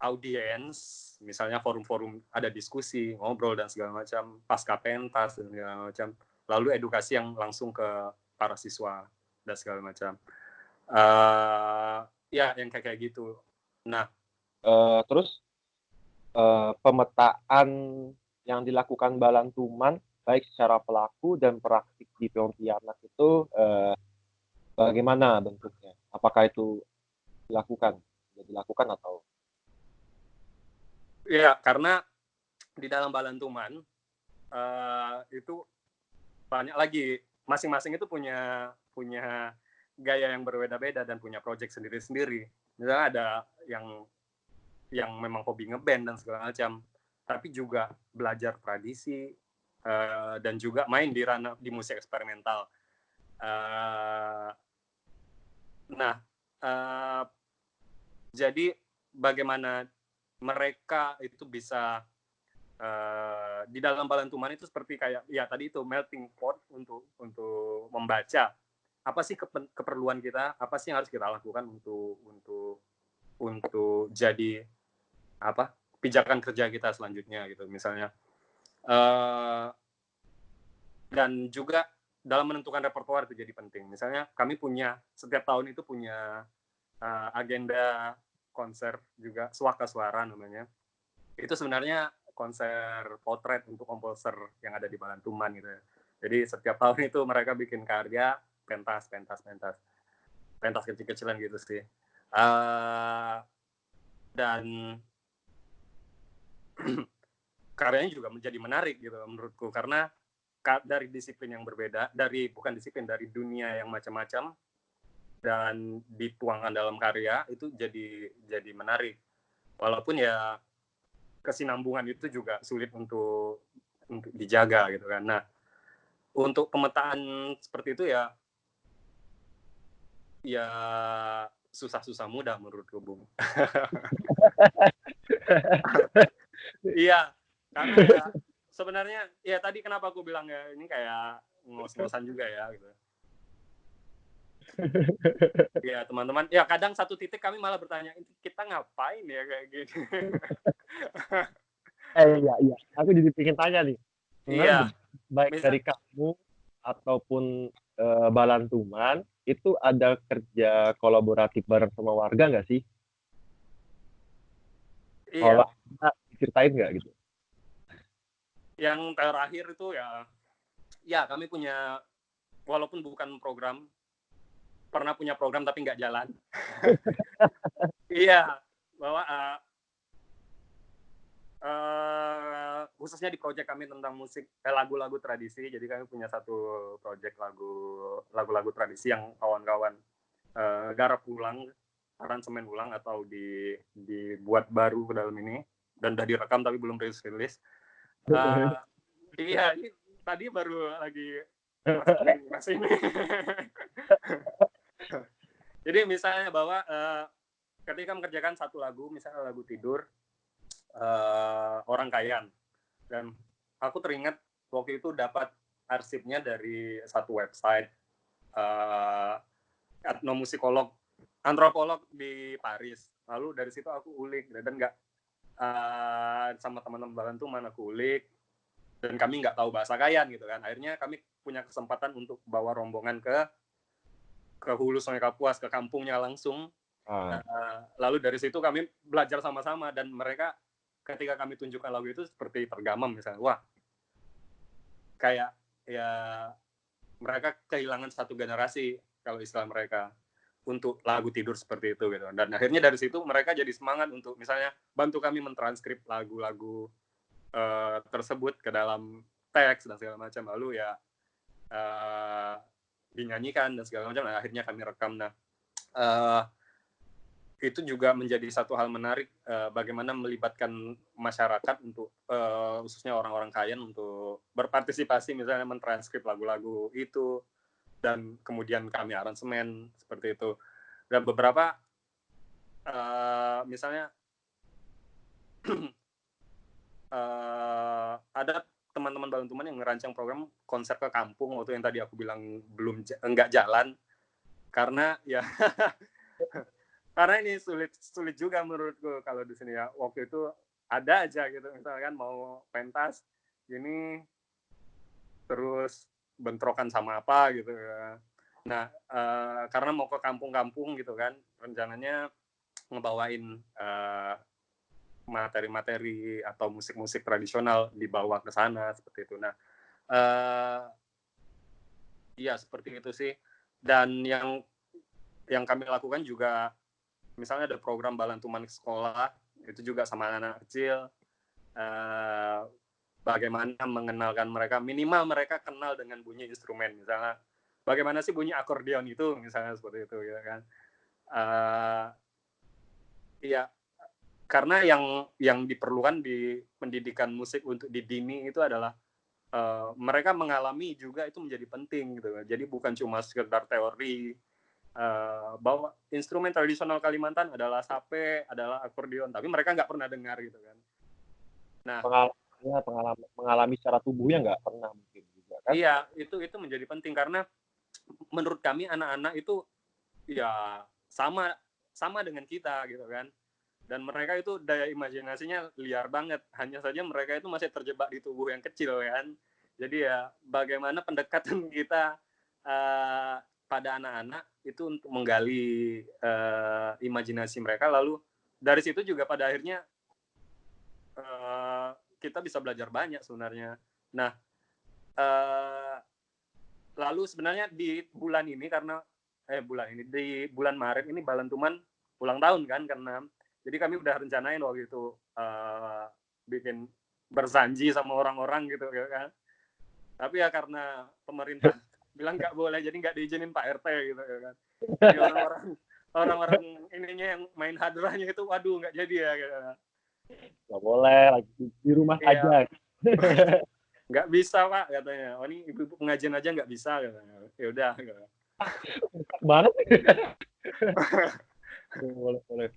audiens, misalnya forum-forum ada diskusi, ngobrol dan segala macam, pasca pentas dan segala macam. Lalu edukasi yang langsung ke para siswa dan segala macam. Ya, yang kayak gitu. Nah, terus pemetaan yang dilakukan Balantuman baik secara pelaku dan praktik di Pontianak itu bagaimana bentuknya? Apakah itu dilakukan atau? ya karena di dalam Balantuman itu banyak lagi, masing-masing itu punya gaya yang berbeda-beda dan punya project sendiri-sendiri. Misalnya ada yang memang hobi ngeband dan segala macam, tapi juga belajar tradisi dan juga main di musik eksperimental. Nah, jadi bagaimana mereka itu bisa di dalam Balantuman itu seperti kayak ya tadi itu melting pot untuk membaca apa sih keperluan kita, apa sih yang harus kita lakukan untuk jadi apa pijakan kerja kita selanjutnya gitu misalnya. Dan juga dalam menentukan repertoar itu jadi penting. Misalnya kami setiap tahun itu punya agenda konser juga, Swaka Suara namanya. Itu sebenarnya konser potret untuk komposer yang ada di Balantuman gitu ya. Jadi setiap tahun itu mereka bikin karya pentas kecil-kecilan gitu sih. Dan karyanya juga menjadi menarik gitu menurutku karena dari disiplin yang berbeda, dari dunia yang macam-macam dan dituangkan dalam karya itu jadi menarik. Walaupun ya kesinambungan itu juga sulit untuk dijaga gitu kan. Nah, untuk pemetaan seperti itu ya susah-susah mudah menurutku, Bung. Iya, karena ya sebenarnya ya tadi kenapa aku bilang ya ini kayak ngos-ngosan juga ya gitu. Ya teman-teman, ya kadang satu titik kami malah bertanya kita ngapain ya kayak gini. Iya, aku jadi pengen tanya nih, Iya, baik misal, dari kamu ataupun Balantuman itu ada kerja kolaboratif bareng sama warga nggak sih? iya. Kalau ceritain nggak gitu? Yang terakhir itu ya kami punya walaupun bukan pernah punya program tapi nggak jalan. Iya, bahwa khususnya di proyek kami tentang musik lagu-lagu tradisi. Jadi kami punya satu proyek lagu-lagu tradisi yang kawan-kawan garap ulang, aransemen ulang atau dibuat baru ke dalam ini dan udah direkam tapi belum rilis. Iya, ini tadi baru lagi masih ini. Jadi misalnya bahwa ketika mengerjakan satu lagu, misalnya lagu tidur, orang Kayan, dan aku teringat waktu itu dapat arsipnya dari satu website etnomusikolog, antropolog di Paris. Lalu dari situ aku ulik dan nggak sama teman-teman Balantuman aku ulik dan kami nggak tahu bahasa Kayan gitu kan. Akhirnya kami punya kesempatan untuk bawa rombongan ke Hulu Sungai Kapuas, ke kampungnya langsung. Lalu dari situ kami belajar sama-sama dan mereka ketika kami tunjukkan lagu itu seperti tergamam misalnya. Wah, kayak ya mereka kehilangan satu generasi kalau istilah mereka untuk lagu tidur seperti itu gitu. Dan akhirnya dari situ mereka jadi semangat untuk misalnya bantu kami mentranskrip lagu-lagu tersebut ke dalam teks dan segala macam. Lalu ya dinyanyikan dan segala macam. Nah, akhirnya kami rekam. Nah, itu juga menjadi satu hal menarik bagaimana melibatkan masyarakat untuk khususnya orang-orang Kayan untuk berpartisipasi misalnya mentranskrip lagu-lagu itu dan kemudian kami aransemen seperti itu. Dan beberapa misalnya ada teman-teman Balantuman yang merancang program konser ke kampung waktu yang tadi aku bilang enggak jalan karena ya karena ini sulit juga menurutku kalau di sini ya. Waktu itu ada aja gitu misalkan mau pentas ini terus bentrokan sama apa gitu ya. Nah, karena mau ke kampung-kampung gitu kan, rencananya ngebawain materi-materi atau musik-musik tradisional dibawa ke sana seperti itu. Nah, iya seperti itu sih. Dan yang kami lakukan juga misalnya ada program Balantuman sekolah itu juga sama anak-anak kecil bagaimana mengenalkan mereka minimal mereka kenal dengan bunyi instrumen misalnya bagaimana sih bunyi akordeon itu, misalnya seperti itu, gitu kan. Iya, karena yang diperlukan di pendidikan musik untuk di dini itu adalah mereka mengalami juga itu menjadi penting gitu. Jadi bukan cuma sekedar teori bahwa instrumen tradisional Kalimantan adalah sape, adalah akordeon, tapi mereka nggak pernah dengar gitu kan. Nah, mengalami secara tubuhnya nggak pernah mungkin juga kan. iya, itu menjadi penting karena menurut kami anak-anak itu ya sama sama dengan kita gitu kan. Dan mereka itu daya imajinasinya liar banget. Hanya saja mereka itu masih terjebak di tubuh yang kecil kan. Jadi ya bagaimana pendekatan kita pada anak-anak itu untuk menggali imajinasi mereka, lalu dari situ juga pada akhirnya kita bisa belajar banyak sebenarnya. Nah, lalu sebenarnya di bulan ini karena di bulan Maret ini Balentuman ulang tahun kan, karena jadi kami udah rencanain waktu itu bikin berjanji sama orang-orang gitu kan. Tapi ya karena pemerintah bilang nggak boleh, jadi nggak diizinin Pak RT gitu kan. Jadi orang-orang ininya yang main hadrahnya itu waduh nggak jadi ya gitu. Nggak boleh, lagi di rumah Iya, saja. nggak bisa Pak katanya. Oh ini ibu-ibu pengajian aja nggak bisa katanya. Ya udah gitu. Banget. Boleh, boleh.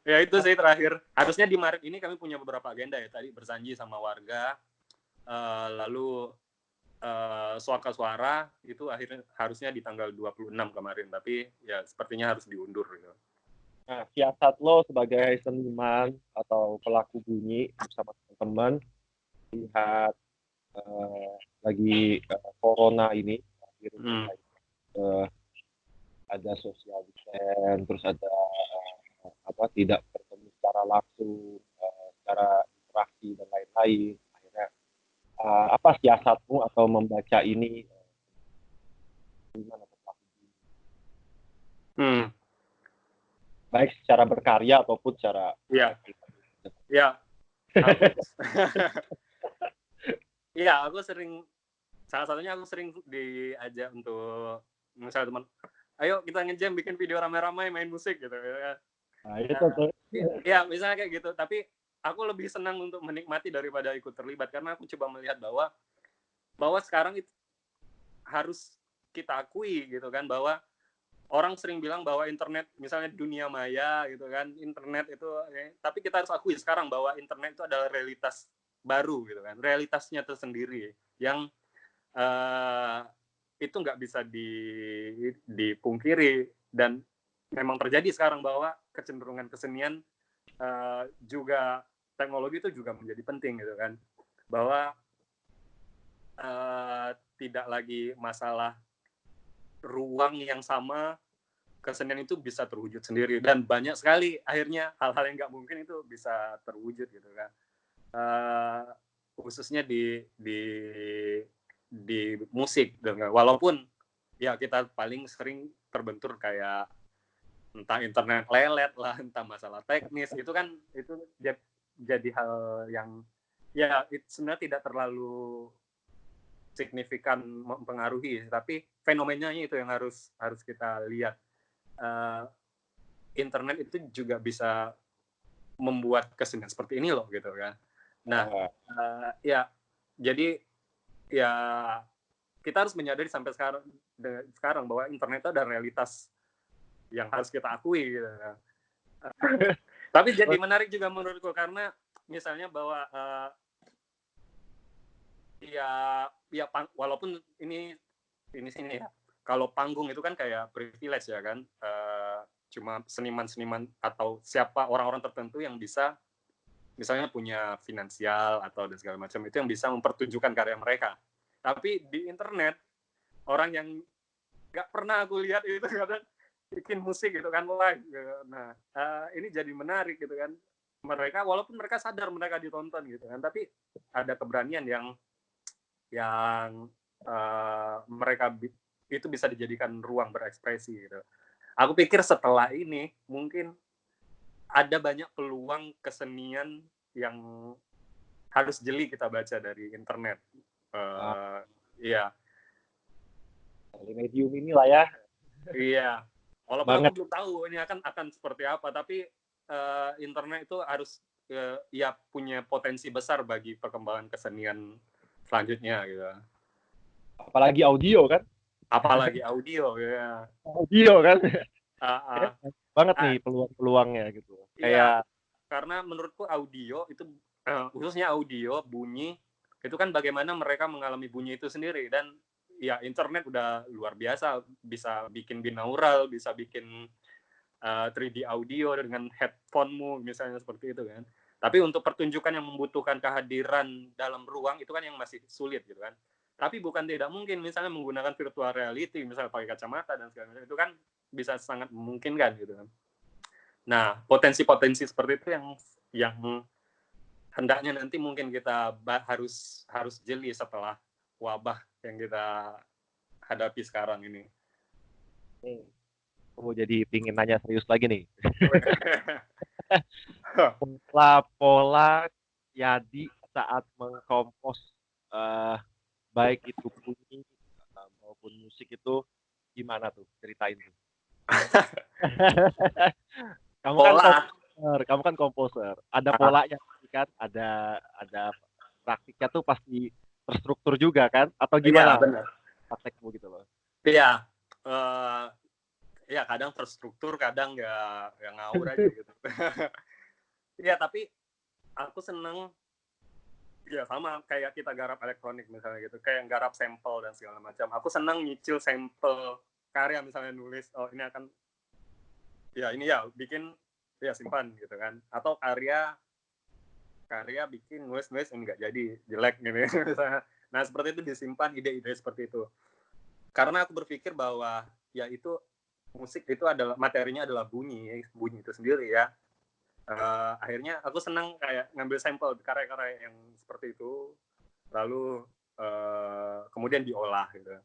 Ya itu sih terakhir. Harusnya di Maret ini kami punya beberapa agenda ya. Tadi berjanji sama warga, lalu suaka suara itu akhirnya harusnya di tanggal 26 kemarin, tapi ya sepertinya harus diundur gitu. Nah, siasat lo sebagai seniman atau pelaku bunyi bersama teman-teman lihat lagi corona ini, virus ada social distance, terus ada tidak bertemu secara langsung, secara interaksi dan lain-lain. Akhirnya apa siasatmu atau membaca ini gimana baik secara berkarya ataupun secara ya aku iya aku sering, salah satunya aku sering diajak untuk misalnya teman, ayo kita ngejam bikin video rame-rame main musik gitu ya. Nah, itu tuh. Ya misalnya kayak gitu, tapi aku lebih senang untuk menikmati daripada ikut terlibat, karena aku coba melihat bahwa sekarang itu harus kita akui gitu kan, bahwa orang sering bilang bahwa internet misalnya dunia maya gitu kan, internet itu tapi kita harus akui sekarang bahwa internet itu adalah realitas baru gitu kan, realitasnya tersendiri yang itu nggak bisa dipungkiri, dan memang terjadi sekarang bahwa kecenderungan kesenian juga teknologi itu juga menjadi penting gitu kan, bahwa tidak lagi masalah ruang yang sama, kesenian itu bisa terwujud sendiri, dan banyak sekali akhirnya hal-hal yang nggak mungkin itu bisa terwujud gitu kan, khususnya di musik gitu. Walaupun ya kita paling sering terbentur kayak entah internet lelet lah, entah masalah teknis, itu kan itu jadi hal yang ya sebenarnya tidak terlalu signifikan mempengaruhi, tapi fenomenanya itu yang harus kita lihat. Internet itu juga bisa membuat kesenian seperti ini loh gitu kan. Nah, ya jadi ya kita harus menyadari sampai sekarang bahwa internet itu ada realitas yang harus kita akui gitu. Tapi jadi menarik juga menurutku karena misalnya bahwa walaupun ini sini ya, kalau panggung itu kan kayak privilege ya kan, cuma seniman-seniman atau siapa orang-orang tertentu yang bisa misalnya punya finansial atau dan segala macam itu yang bisa mempertunjukkan karya mereka. Tapi di internet orang yang nggak pernah aku lihat itu kadang bikin musik gitu kan live gitu. Nah ini jadi menarik gitu kan, mereka walaupun mereka sadar mereka ditonton gitu kan, tapi ada keberanian yang mereka itu bisa dijadikan ruang berekspresi gitu. Aku pikir setelah ini mungkin ada banyak peluang kesenian yang harus jeli kita baca dari internet. Iya. Dari medium inilah ya. Iya. Walaupun aku Banget. belum tahu ini akan seperti apa, tapi internet itu harus ya punya potensi besar bagi perkembangan kesenian selanjutnya gitu. Apalagi audio kan. Apalagi audio ya. Audio kan. Ah, Ya, ah. banget nih Ah, peluang-peluangnya gitu. iya, Kayak karena menurutku audio itu khususnya audio bunyi itu kan bagaimana mereka mengalami bunyi itu sendiri dan ya internet udah luar biasa bisa bikin binaural, bisa bikin 3D audio dengan headphonemu misalnya seperti itu kan. Tapi untuk pertunjukan yang membutuhkan kehadiran dalam ruang itu kan yang masih sulit gitu kan. Tapi bukan tidak mungkin misalnya menggunakan virtual reality, misalnya pakai kacamata dan segala macam itu kan bisa sangat memungkinkan gitu kan. Nah, potensi-potensi seperti itu yang hendaknya nanti mungkin kita harus jeli setelah wabah yang kita hadapi sekarang ini. jadi pingin nanya serius lagi nih. Pola-pola Yadi saat mengkompos eh, baik itu bunyi maupun musik itu gimana tuh? Ceritain tuh. Kamu kan Pola, komposer, kamu kan komposer. Ada ah, polanya kan? Ada praktiknya tuh pasti terstruktur juga kan? Atau iya gimana benar. praktekmu gitu loh? Iya, uh, ya kadang terstruktur, kadang nggak ngawur aja gitu. Iya, tapi aku seneng ya sama kayak kita garap elektronik misalnya gitu, kayak garap sampel dan segala macam. Aku seneng nyicil sampel karya misalnya nulis, oh ini akan ya ini ya bikin ya simpan gitu kan. Atau karya karya bikin nulis-nulis enggak jadi jelek gitu misalnya. Nah, seperti itu disimpan ide-ide seperti itu. Karena aku berpikir bahwa ya itu musik itu adalah materinya adalah bunyi itu sendiri ya. Akhirnya aku senang kayak ngambil sampel karya-karya yang seperti itu lalu kemudian diolah gitu.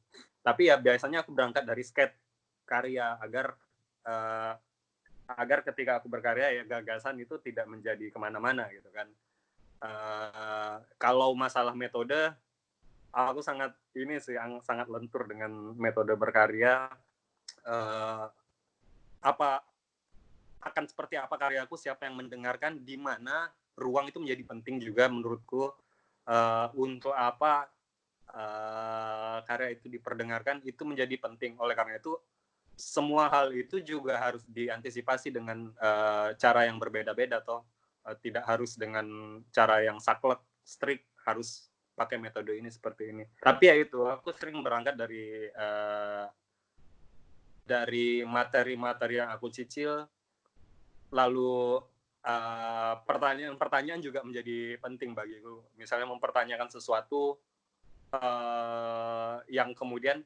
Tapi ya biasanya aku berangkat dari skate karya uh, agar ketika aku berkarya ya gagasan itu tidak menjadi kemana-mana gitu kan. Kalau masalah metode, aku sangat ini sih sangat lentur dengan metode berkarya. Uh, apa akan seperti apa karyaku, siapa yang mendengarkan, di mana ruang itu menjadi penting juga menurutku. Untuk apa karya itu diperdengarkan itu menjadi penting. Oleh karena itu semua hal itu juga harus diantisipasi dengan cara yang berbeda-beda toh. Tidak harus dengan cara yang saklek, strict, harus pakai metode ini seperti ini. Tapi ya itu, aku sering berangkat dari materi-materi yang aku cicil, lalu pertanyaan-pertanyaan juga menjadi penting bagiku. Misalnya mempertanyakan sesuatu yang kemudian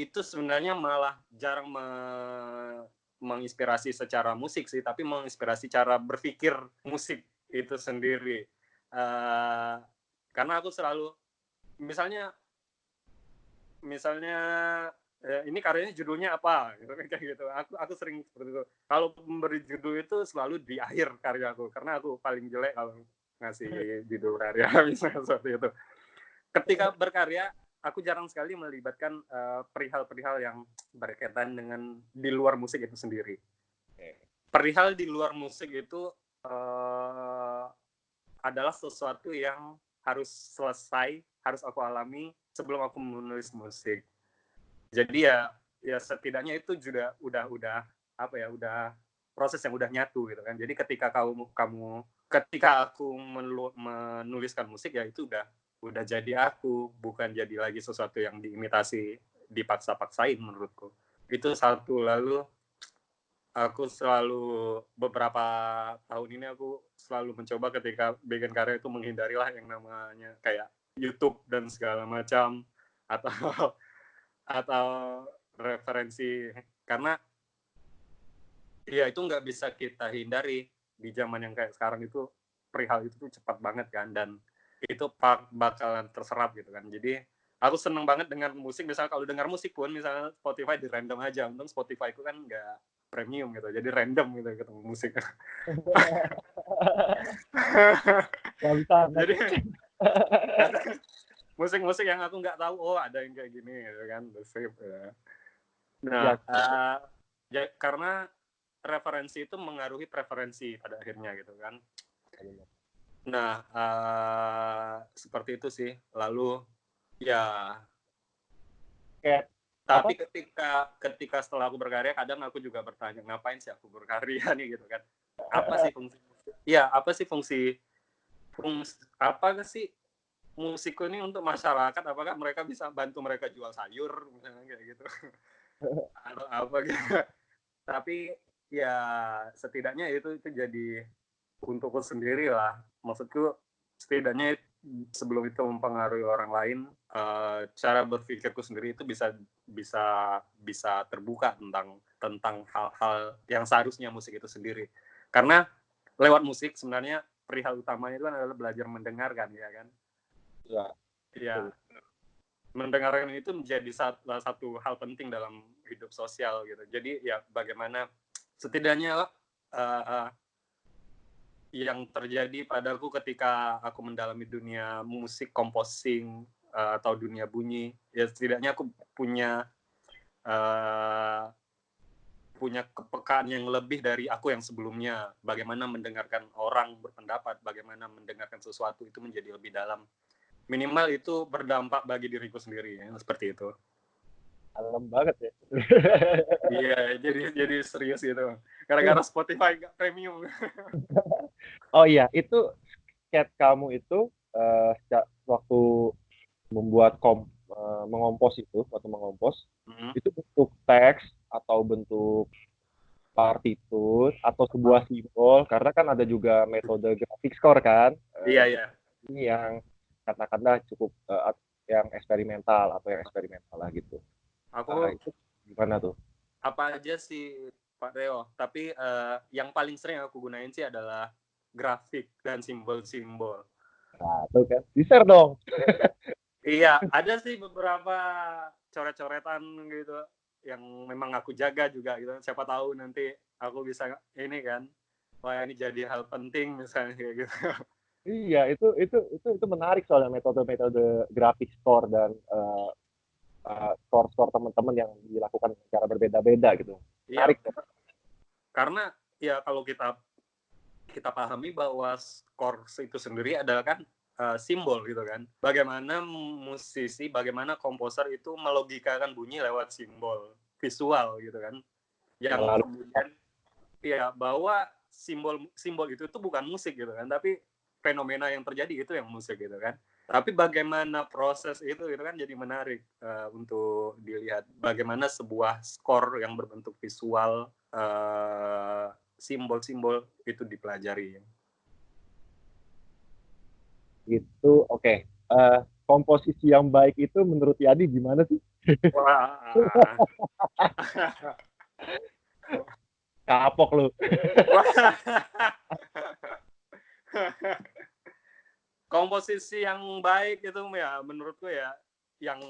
itu sebenarnya malah jarang menginspirasi secara musik sih, tapi menginspirasi cara berpikir musik itu sendiri. Karena aku selalu misalnya ini karyanya judulnya apa gitu kayak gitu. Aku sering seperti itu. Kalau memberi judul itu selalu di akhir karyaku karena aku paling jelek kalau ngasih judul karya misalnya seperti itu. Ketika berkarya aku jarang sekali melibatkan perihal-perihal yang berkaitan dengan di luar musik itu sendiri. Perihal di luar musik itu adalah sesuatu yang harus selesai, harus aku alami sebelum aku menulis musik. Jadi ya setidaknya itu juga udah apa ya, udah proses yang udah nyatu gitu kan. Jadi ketika ketika aku menuliskan musik ya itu udah jadi aku, bukan jadi lagi sesuatu yang diimitasi, dipaksa-paksain menurutku. Itu satu. Lalu aku selalu beberapa tahun ini aku selalu mencoba ketika bikin karya itu menghindarilah yang namanya kayak YouTube dan segala macam atau atau referensi, karena ya itu nggak bisa kita hindari di zaman yang kayak sekarang itu, perihal itu tuh cepat banget kan, dan itu bakalan terserap gitu kan. Jadi aku seneng banget dengan musik, misalnya kalau dengar musik pun misalnya Spotify di random aja, untung Spotify ku kan nggak premium gitu, jadi random gitu ketemu musik. Gak bisa Jadi musik-musik yang aku nggak tahu, oh ada yang kayak gini gitu kan, The Save ya. Nah, Ya, karena referensi itu mengaruhi preferensi pada akhirnya gitu kan. Nah, seperti itu sih. Lalu ya, kayak apa? tapi ketika setelah aku berkarya, kadang aku juga bertanya, ngapain sih aku berkarya nih gitu kan? Apa sih fungsi? Iya, apa sih fungsi apa sih musikku ini untuk masyarakat? Apakah mereka bisa bantu mereka jual sayur misalnya kayak gitu? Atau apa gitu? Tapi ya setidaknya itu jadi untukku sendiri lah. Maksudku setidaknya sebelum itu mempengaruhi orang lain, cara berpikirku sendiri itu bisa bisa bisa terbuka tentang hal-hal yang seharusnya musik itu sendiri. Karena lewat musik sebenarnya perihal utamanya itu kan adalah belajar mendengarkan, ya kan? Ya, Iya, betul. mendengarkan itu menjadi salah satu hal penting dalam hidup sosial gitu. Jadi ya bagaimana setidaknya yang terjadi padaku ketika aku mendalami dunia musik, composing, atau dunia bunyi, ya setidaknya aku punya uh, punya kepekaan yang lebih dari aku yang sebelumnya. Bagaimana mendengarkan orang berpendapat, bagaimana mendengarkan sesuatu itu menjadi lebih dalam. Minimal itu berdampak bagi diriku sendiri, ya, seperti itu. Dalam banget ya. Iya, jadi serius gitu. Gara-gara Spotify nggak premium. Oh iya, itu skate kamu itu waktu membuat mengompos itu, waktu mengompos, Hmm. itu bentuk teks atau bentuk partitur atau sebuah simbol, karena kan ada juga metode grafik score kan, Iya, iya. ini yang katakanlah cukup yang eksperimental atau yang eksperimental lah gitu. Aku Itu gimana tuh? apa aja sih Pak Teo, tapi yang paling sering aku gunain sih adalah grafik dan simbol-simbol. Nah, tuh kan, di-share dong. Iya, ada sih beberapa coret-coretan gitu yang memang aku jaga juga gitu. Siapa tahu nanti aku bisa ini kan, wah ini jadi hal penting misalnya kayak gitu. Iya, itu menarik soalnya metode-metode grafik score dan score-score teman-teman yang dilakukan secara berbeda-beda gitu. Iya, Menarik. karena ya kalau kita kita pahami bahwa chords itu sendiri adalah kan simbol gitu kan. Bagaimana musisi, bagaimana komposer itu melogikakan bunyi lewat simbol visual gitu kan. Yang Melalui kemudian ya bahwa simbol itu tuh bukan musik gitu kan, tapi fenomena yang terjadi itu yang musik gitu kan. Tapi bagaimana proses itu kan jadi menarik untuk dilihat. Bagaimana sebuah skor yang berbentuk visual, simbol-simbol itu dipelajari. itu, oke. Komposisi yang baik itu menurut Yadi gimana sih? Wah, Kapok lu. wah. Komposisi yang baik itu ya menurutku ya yang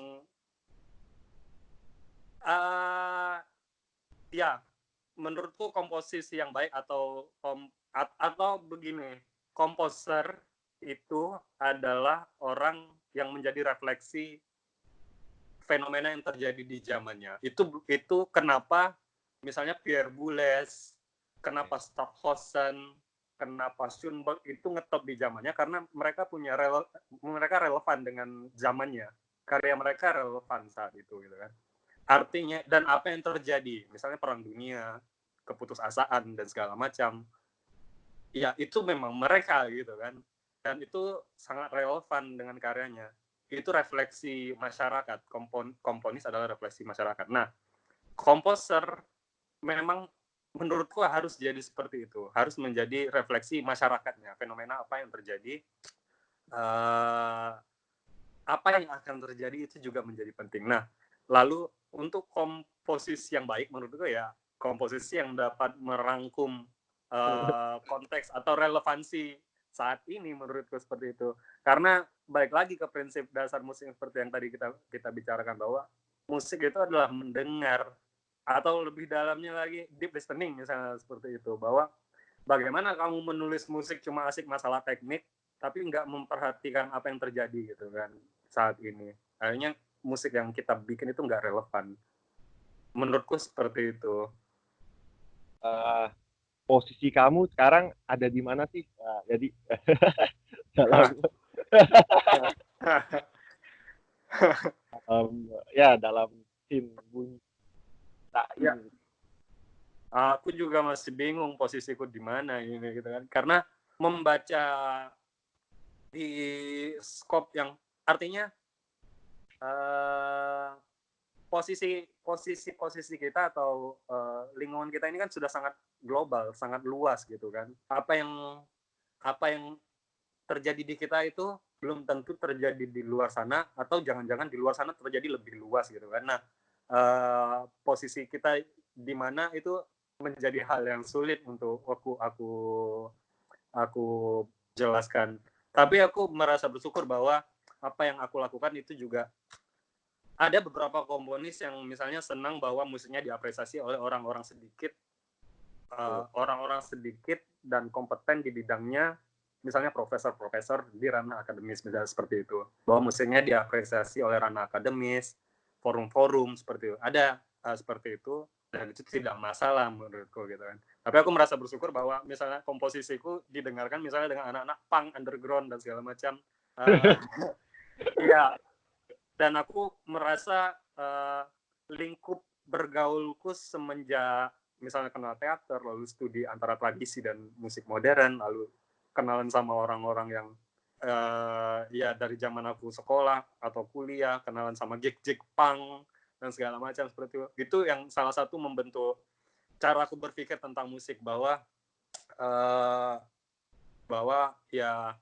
uh, ya menurutku komposisi yang baik atau begini, komposer itu adalah orang yang menjadi refleksi fenomena yang terjadi di zamannya. Itu kenapa misalnya Pierre Boulez, kenapa Stockhausen, kenapa Schoenberg itu ngetop di zamannya karena mereka relevan dengan zamannya. Karya mereka relevan saat itu gitu kan. Artinya dan apa yang terjadi, misalnya perang dunia, keputusasaan dan segala macam. Ya itu memang mereka gitu kan. Dan itu sangat relevan dengan karyanya. Itu refleksi masyarakat. Komponis adalah refleksi masyarakat. Nah, komposer memang menurutku harus jadi seperti itu. Harus menjadi refleksi masyarakatnya. Fenomena apa yang terjadi, apa yang akan terjadi itu juga menjadi penting. Nah, lalu untuk komposisi yang baik menurutku ya komposisi yang dapat merangkum konteks atau relevansi saat ini menurutku seperti itu. Karena balik lagi ke prinsip dasar musik seperti yang tadi kita bicarakan bahwa musik itu adalah mendengar atau lebih dalamnya lagi deep listening misalnya seperti itu, bahwa bagaimana kamu menulis musik cuma asik masalah teknik tapi nggak memperhatikan apa yang terjadi gitu kan. saat ini. Akhirnya musik yang kita bikin itu nggak relevan. Menurutku seperti itu. Posisi kamu sekarang ada di mana sih? Nah, jadi dalam dalam tim bunyi tak Ya, ini. aku juga masih bingung posisiku di mana ini gitu kan. Karena membaca di scope yang artinya uh, posisi kita atau lingkungan kita ini kan sudah sangat global, sangat luas gitu kan. Apa yang terjadi di kita itu belum tentu terjadi di luar sana, atau jangan-jangan di luar sana terjadi lebih luas gitu kan. Nah, posisi kita di mana itu menjadi hal yang sulit untuk aku jelaskan. Tapi aku merasa bersyukur bahwa apa yang aku lakukan itu juga ada beberapa komponis yang misalnya senang bahwa musiknya diapresiasi oleh orang-orang sedikit, orang-orang sedikit dan kompeten di bidangnya, misalnya profesor-profesor di ranah akademis, misalnya seperti itu, bahwa musiknya diapresiasi oleh ranah akademis, forum-forum seperti itu, ada seperti itu, dan itu tidak masalah menurutku gitu kan. Tapi aku merasa bersyukur bahwa misalnya komposisiku didengarkan misalnya dengan anak-anak punk, underground dan segala macam. Iya, dan aku merasa lingkup bergaulku semenjak misalnya kenal teater, lalu studi antara tradisi dan musik modern, lalu kenalan sama orang-orang yang ya dari zaman aku sekolah atau kuliah, kenalan sama gig-gig punk dan segala macam seperti itu. Itu yang salah satu membentuk cara aku berpikir tentang musik, bahwa ya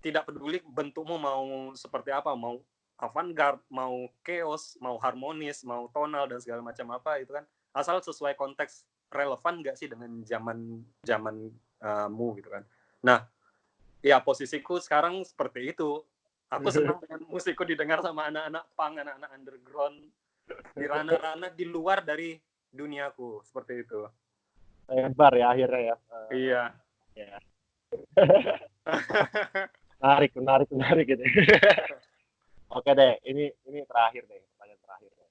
tidak peduli bentukmu mau seperti apa, mau avant-garde, mau chaos, mau harmonis, mau tonal dan segala macam apa itu kan, asal sesuai konteks, relevan nggak sih dengan zamanmu gitu kan. Nah, ya posisiku sekarang seperti itu. Aku senang dengan musikku didengar sama anak-anak punk, anak-anak underground di ranah-ranah di luar dari duniaku, seperti itu. Lebar ya akhirnya ya. Iya. Ya. menarik gitu. Oke deh, ini terakhir deh, pertanyaan terakhir deh.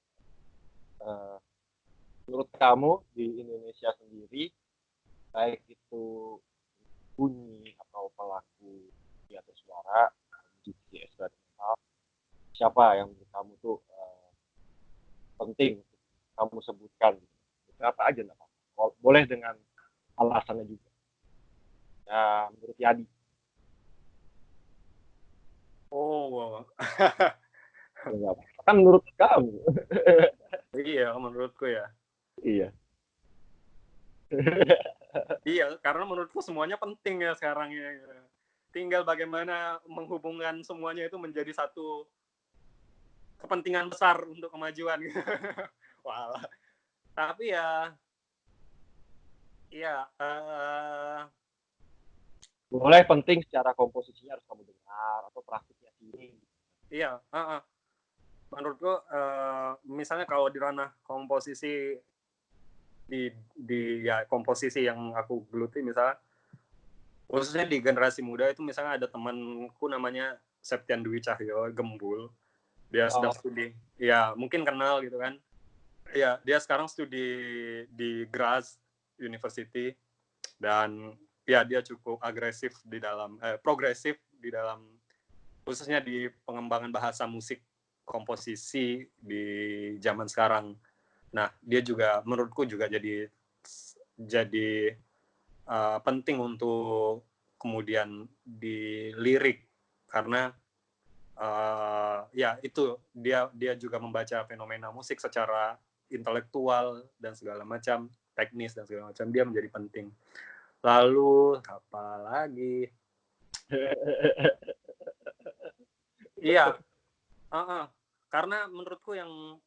Menurut kamu di Indonesia sendiri, baik itu bunyi atau pelaku atau suara, musik eksperimental, siapa yang menurut kamu tuh penting kamu sebutkan? Apa aja nggak apa-apa. Boleh dengan alasannya juga. Ya, menurut Yadi. Oh, Ya, kan menurut kamu. iya, menurutku ya. Iya. Iya, karena menurutku semuanya penting ya sekarang ya. Tinggal bagaimana menghubungkan semuanya itu menjadi satu kepentingan besar untuk kemajuan. Wah, tapi ya, Boleh penting secara komposisinya harus kamu dengar atau praktiknya sini. iya, menurutku misalnya kalau di ranah komposisi di ya komposisi yang aku geluti, misalnya khususnya di generasi muda itu, misalnya ada temanku namanya Septian Dwi Cahyo, Gembul. Dia sedang studi, ya mungkin kenal gitu kan. Ya, dia sekarang studi di Graz University, dan ya dia cukup agresif di dalam progresif di dalam, khususnya di pengembangan bahasa musik komposisi di zaman sekarang. Nah, dia juga menurutku juga jadi penting untuk kemudian dilirik, karena ya itu dia juga membaca fenomena musik secara intelektual dan segala macam, teknis dan segala macam, dia menjadi penting. Lalu apa lagi? Iya, karena menurutku yang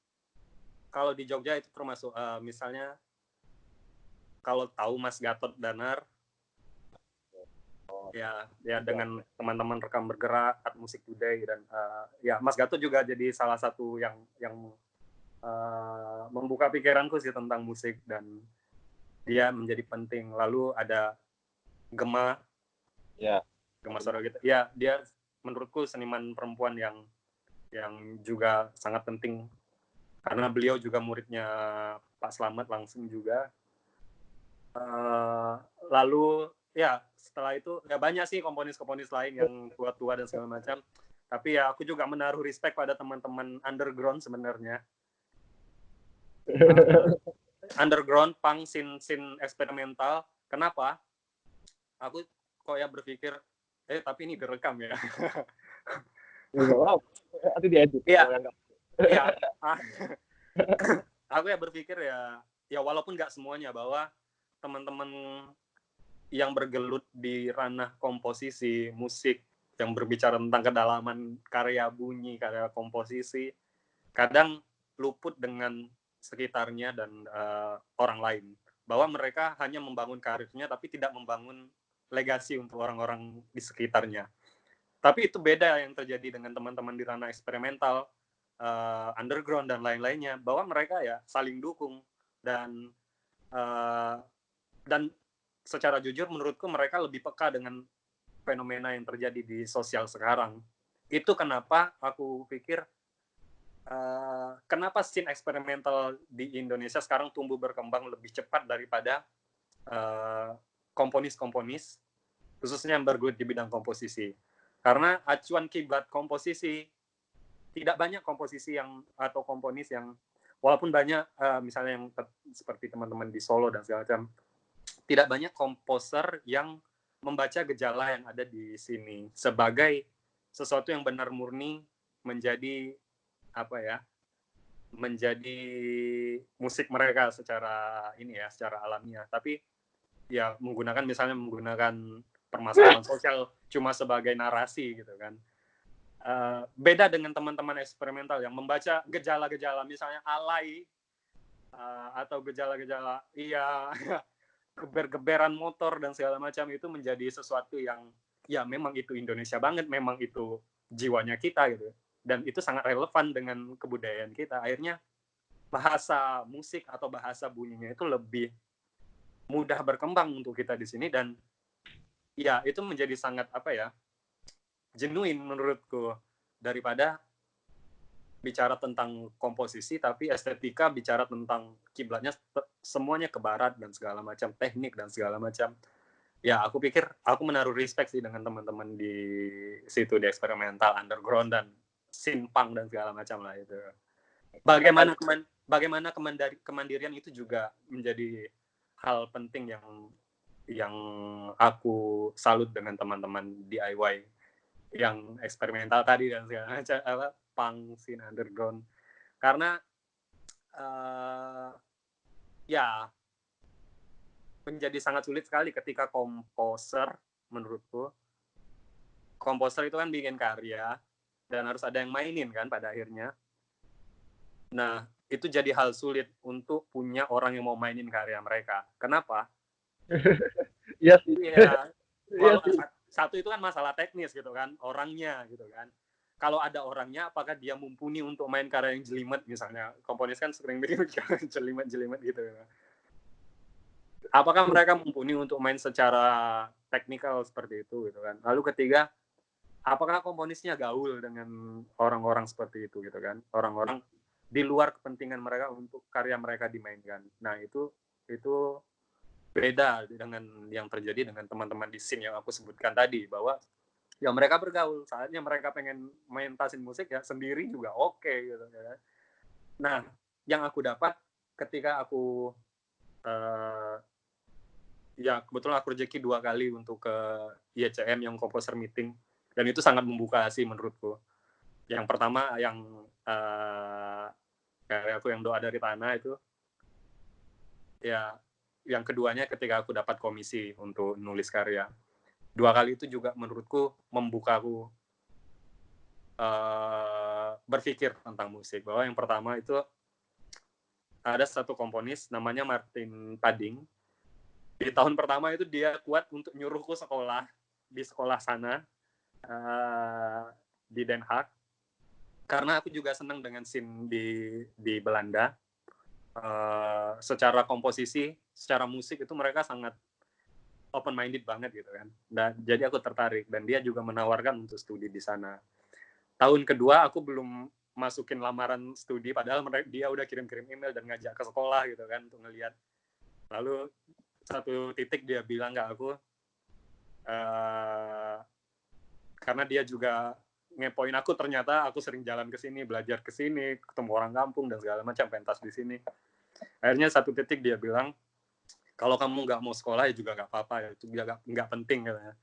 kalau di Jogja itu termasuk misalnya kalau tahu Mas Gatot Danar, ya dengan teman-teman rekam bergerak, Art Musik Today, dan ya Mas Gatot juga jadi salah satu yang membuka pikiranku sih tentang musik, dan dia menjadi penting. Lalu ada Gema Soroget, ya dia menurutku seniman perempuan yang yang juga sangat penting karena beliau juga muridnya Pak Slamet langsung juga. Lalu ya setelah itu ya banyak sih komponis-komponis lain yang tua-tua dan segala macam. Tapi ya aku juga menaruh respect pada teman-teman underground sebenarnya. Underground, punk, scene eksperimental. Kenapa? Aku kok ya berpikir, tapi ini direkam ya. Nanti diedit. Iya, iya. Aku ya berpikir ya walaupun nggak semuanya, bahwa teman-teman yang bergelut di ranah komposisi musik yang berbicara tentang kedalaman karya bunyi, karya komposisi, kadang luput dengan sekitarnya dan orang lain. Bahwa mereka hanya membangun karirnya tapi tidak membangun legasi untuk orang-orang di sekitarnya. Tapi itu beda yang terjadi dengan teman-teman di ranah eksperimental, underground dan lain-lainnya, bahwa mereka ya saling dukung dan secara jujur menurutku mereka lebih peka dengan fenomena yang terjadi di sosial sekarang. Itu kenapa aku pikir kenapa scene eksperimental di Indonesia sekarang tumbuh berkembang lebih cepat daripada komponis-komponis, khususnya yang bergelut di bidang komposisi. Karena acuan kiblat komposisi, tidak banyak komposisi yang atau komponis yang, walaupun banyak misalnya yang seperti teman-teman di Solo dan segala macam, tidak banyak komposer yang membaca gejala yang ada di sini sebagai sesuatu yang benar murni menjadi menjadi musik mereka secara alamiah, tapi ya misalnya menggunakan permasalahan sosial cuma sebagai narasi gitu kan. Beda dengan teman-teman eksperimental yang membaca gejala-gejala misalnya alay atau gejala-gejala geber-geberan motor dan segala macam, itu menjadi sesuatu yang ya memang itu Indonesia banget, memang itu jiwanya kita gitu, dan itu sangat relevan dengan kebudayaan kita. Akhirnya bahasa musik atau bahasa bunyinya itu lebih mudah berkembang untuk kita di sini, dan ya itu menjadi sangat genuine menurutku, daripada bicara tentang komposisi tapi estetika bicara tentang kiblatnya semuanya ke barat dan segala macam, teknik dan segala macam. Ya aku pikir aku menaruh respect sih dengan teman-teman di situ, di eksperimental, underground dan scene punk dan segala macam lah itu. Bagaimana kemandirian itu juga menjadi hal penting yang aku salut dengan teman-teman DIY yang eksperimental tadi dan segala macam, punk, scene underground. Karena ya menjadi sangat sulit sekali ketika komposer, menurutku komposer itu kan bikin karya dan harus ada yang mainin kan pada akhirnya. Nah itu jadi hal sulit untuk punya orang yang mau mainin karya mereka. Kenapa? Iya sih. Ya, Iya sih. satu itu kan masalah teknis gitu kan, orangnya gitu kan. Kalau ada orangnya, apakah dia mumpuni untuk main karya yang jelimet misalnya? Komponis kan sering bikin jelimet gitu. Apakah mereka mumpuni untuk main secara teknikal seperti itu gitu kan? Lalu ketiga, apakah komponisnya gaul dengan orang-orang seperti itu gitu kan? Orang-orang di luar kepentingan mereka untuk karya mereka dimainkan. Nah itu beda dengan yang terjadi dengan teman-teman di scene yang aku sebutkan tadi, bahwa ya mereka bergaul, saatnya mereka pengen main tasin musik ya sendiri juga oke gitu ya. Nah yang aku dapat ketika aku ya kebetulan aku rezeki 2 kali untuk ke IECM yang composer meeting, dan itu sangat membuka sih menurutku. Yang pertama yang kayak aku yang doa dari tanah itu, ya yang keduanya ketika aku dapat komisi untuk nulis karya. 2 kali itu juga menurutku membukaku berpikir tentang musik. Bahwa yang pertama itu ada satu komponis namanya Martin Pading. Di tahun pertama itu dia kuat untuk nyuruhku sekolah di sekolah sana di Den Haag, karena aku juga senang dengan scene di Belanda. Secara komposisi, secara musik itu mereka sangat open minded banget gitu kan. Dan jadi aku tertarik, dan dia juga menawarkan untuk studi di sana. tahun kedua aku belum masukin lamaran studi, padahal dia udah kirim-kirim email dan ngajak ke sekolah gitu kan untuk ngelihat. Lalu satu titik dia bilang ke aku, karena dia juga ngepoin aku, ternyata aku sering jalan ke sini, belajar ke sini, ketemu orang kampung dan segala macam, pentas di sini. Akhirnya satu titik dia bilang, kalau kamu nggak mau sekolah ya juga nggak apa-apa, ya itu nggak penting katanya.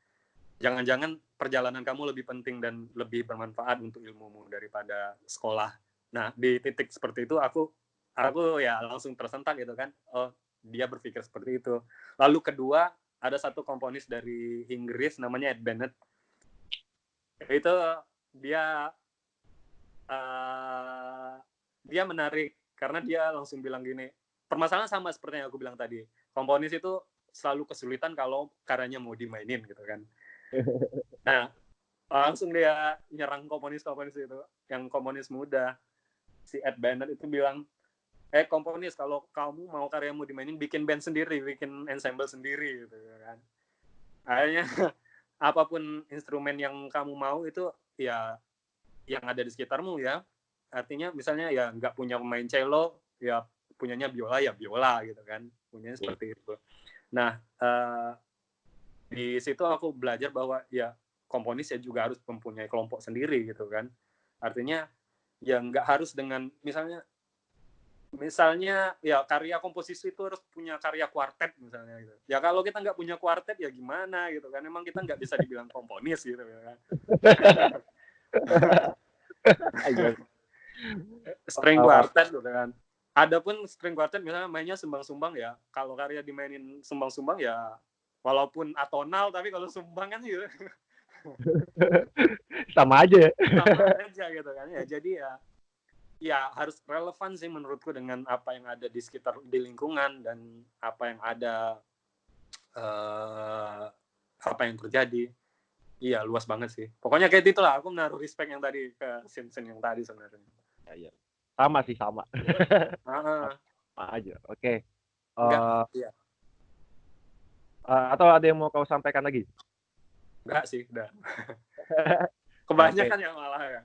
Jangan-jangan perjalanan kamu lebih penting dan lebih bermanfaat untuk ilmumu daripada sekolah. Nah, di titik seperti itu aku ya langsung tersentak gitu kan. Oh, dia berpikir seperti itu. Lalu kedua, ada satu komponis dari Inggris namanya Ed Bennett. Itu dia dia menarik karena dia langsung bilang gini, permasalahan sama seperti yang aku bilang tadi. Komponis itu selalu kesulitan kalau karyanya mau dimainin gitu kan. Nah, langsung dia nyerang komponis itu, yang komponis muda. Si Ed Bennett itu bilang, komponis, kalau kamu mau karyamu dimainin, bikin band sendiri, bikin ensemble sendiri gitu kan. Akhirnya apapun instrumen yang kamu mau itu ya yang ada di sekitarmu ya. Artinya misalnya ya nggak punya pemain cello, ya punyanya biola ya biola gitu kan. Punyanya seperti itu. Nah, di situ aku belajar bahwa ya komponis ya juga harus mempunyai kelompok sendiri gitu kan. Artinya ya nggak harus dengan misalnya ya karya komposisi itu harus punya karya kuartet misalnya gitu. Ya kalau kita nggak punya kuartet ya gimana gitu kan. Memang kita nggak bisa dibilang komponis gitu kan. String quartet gitu kan. Adapun string quartet misalnya mainnya sumbang-sumbang ya. Kalau karya dimainin sumbang-sumbang ya walaupun atonal tapi kalau sumbang kan gitu. Sama aja. Sama aja gitu kan ya. Jadi ya harus relevan sih menurutku dengan apa yang ada di sekitar, di lingkungan dan apa yang ada apa yang terjadi. Iya, luas banget sih. Pokoknya kayak itulah, aku menaruh respect yang tadi ke scene-scene yang tadi sebenarnya. Ya. Sama sih, sama. Sama aja. Oke. Iya. Atau ada yang mau kau sampaikan lagi? Enggak sih, udah. Kebanyakan yang malah ya.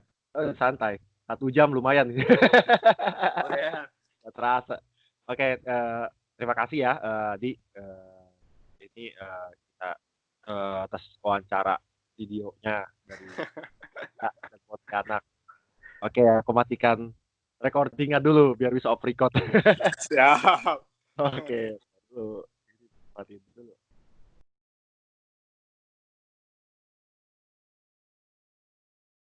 Santai. 1 jam lumayan. Udah. Gak terasa. Oke, terima kasih ya, Di. Ini kita atas wawancara videonya dari anak. Oke, aku matikan recordingnya dulu biar bisa off record. Siap. Oke. Matiin.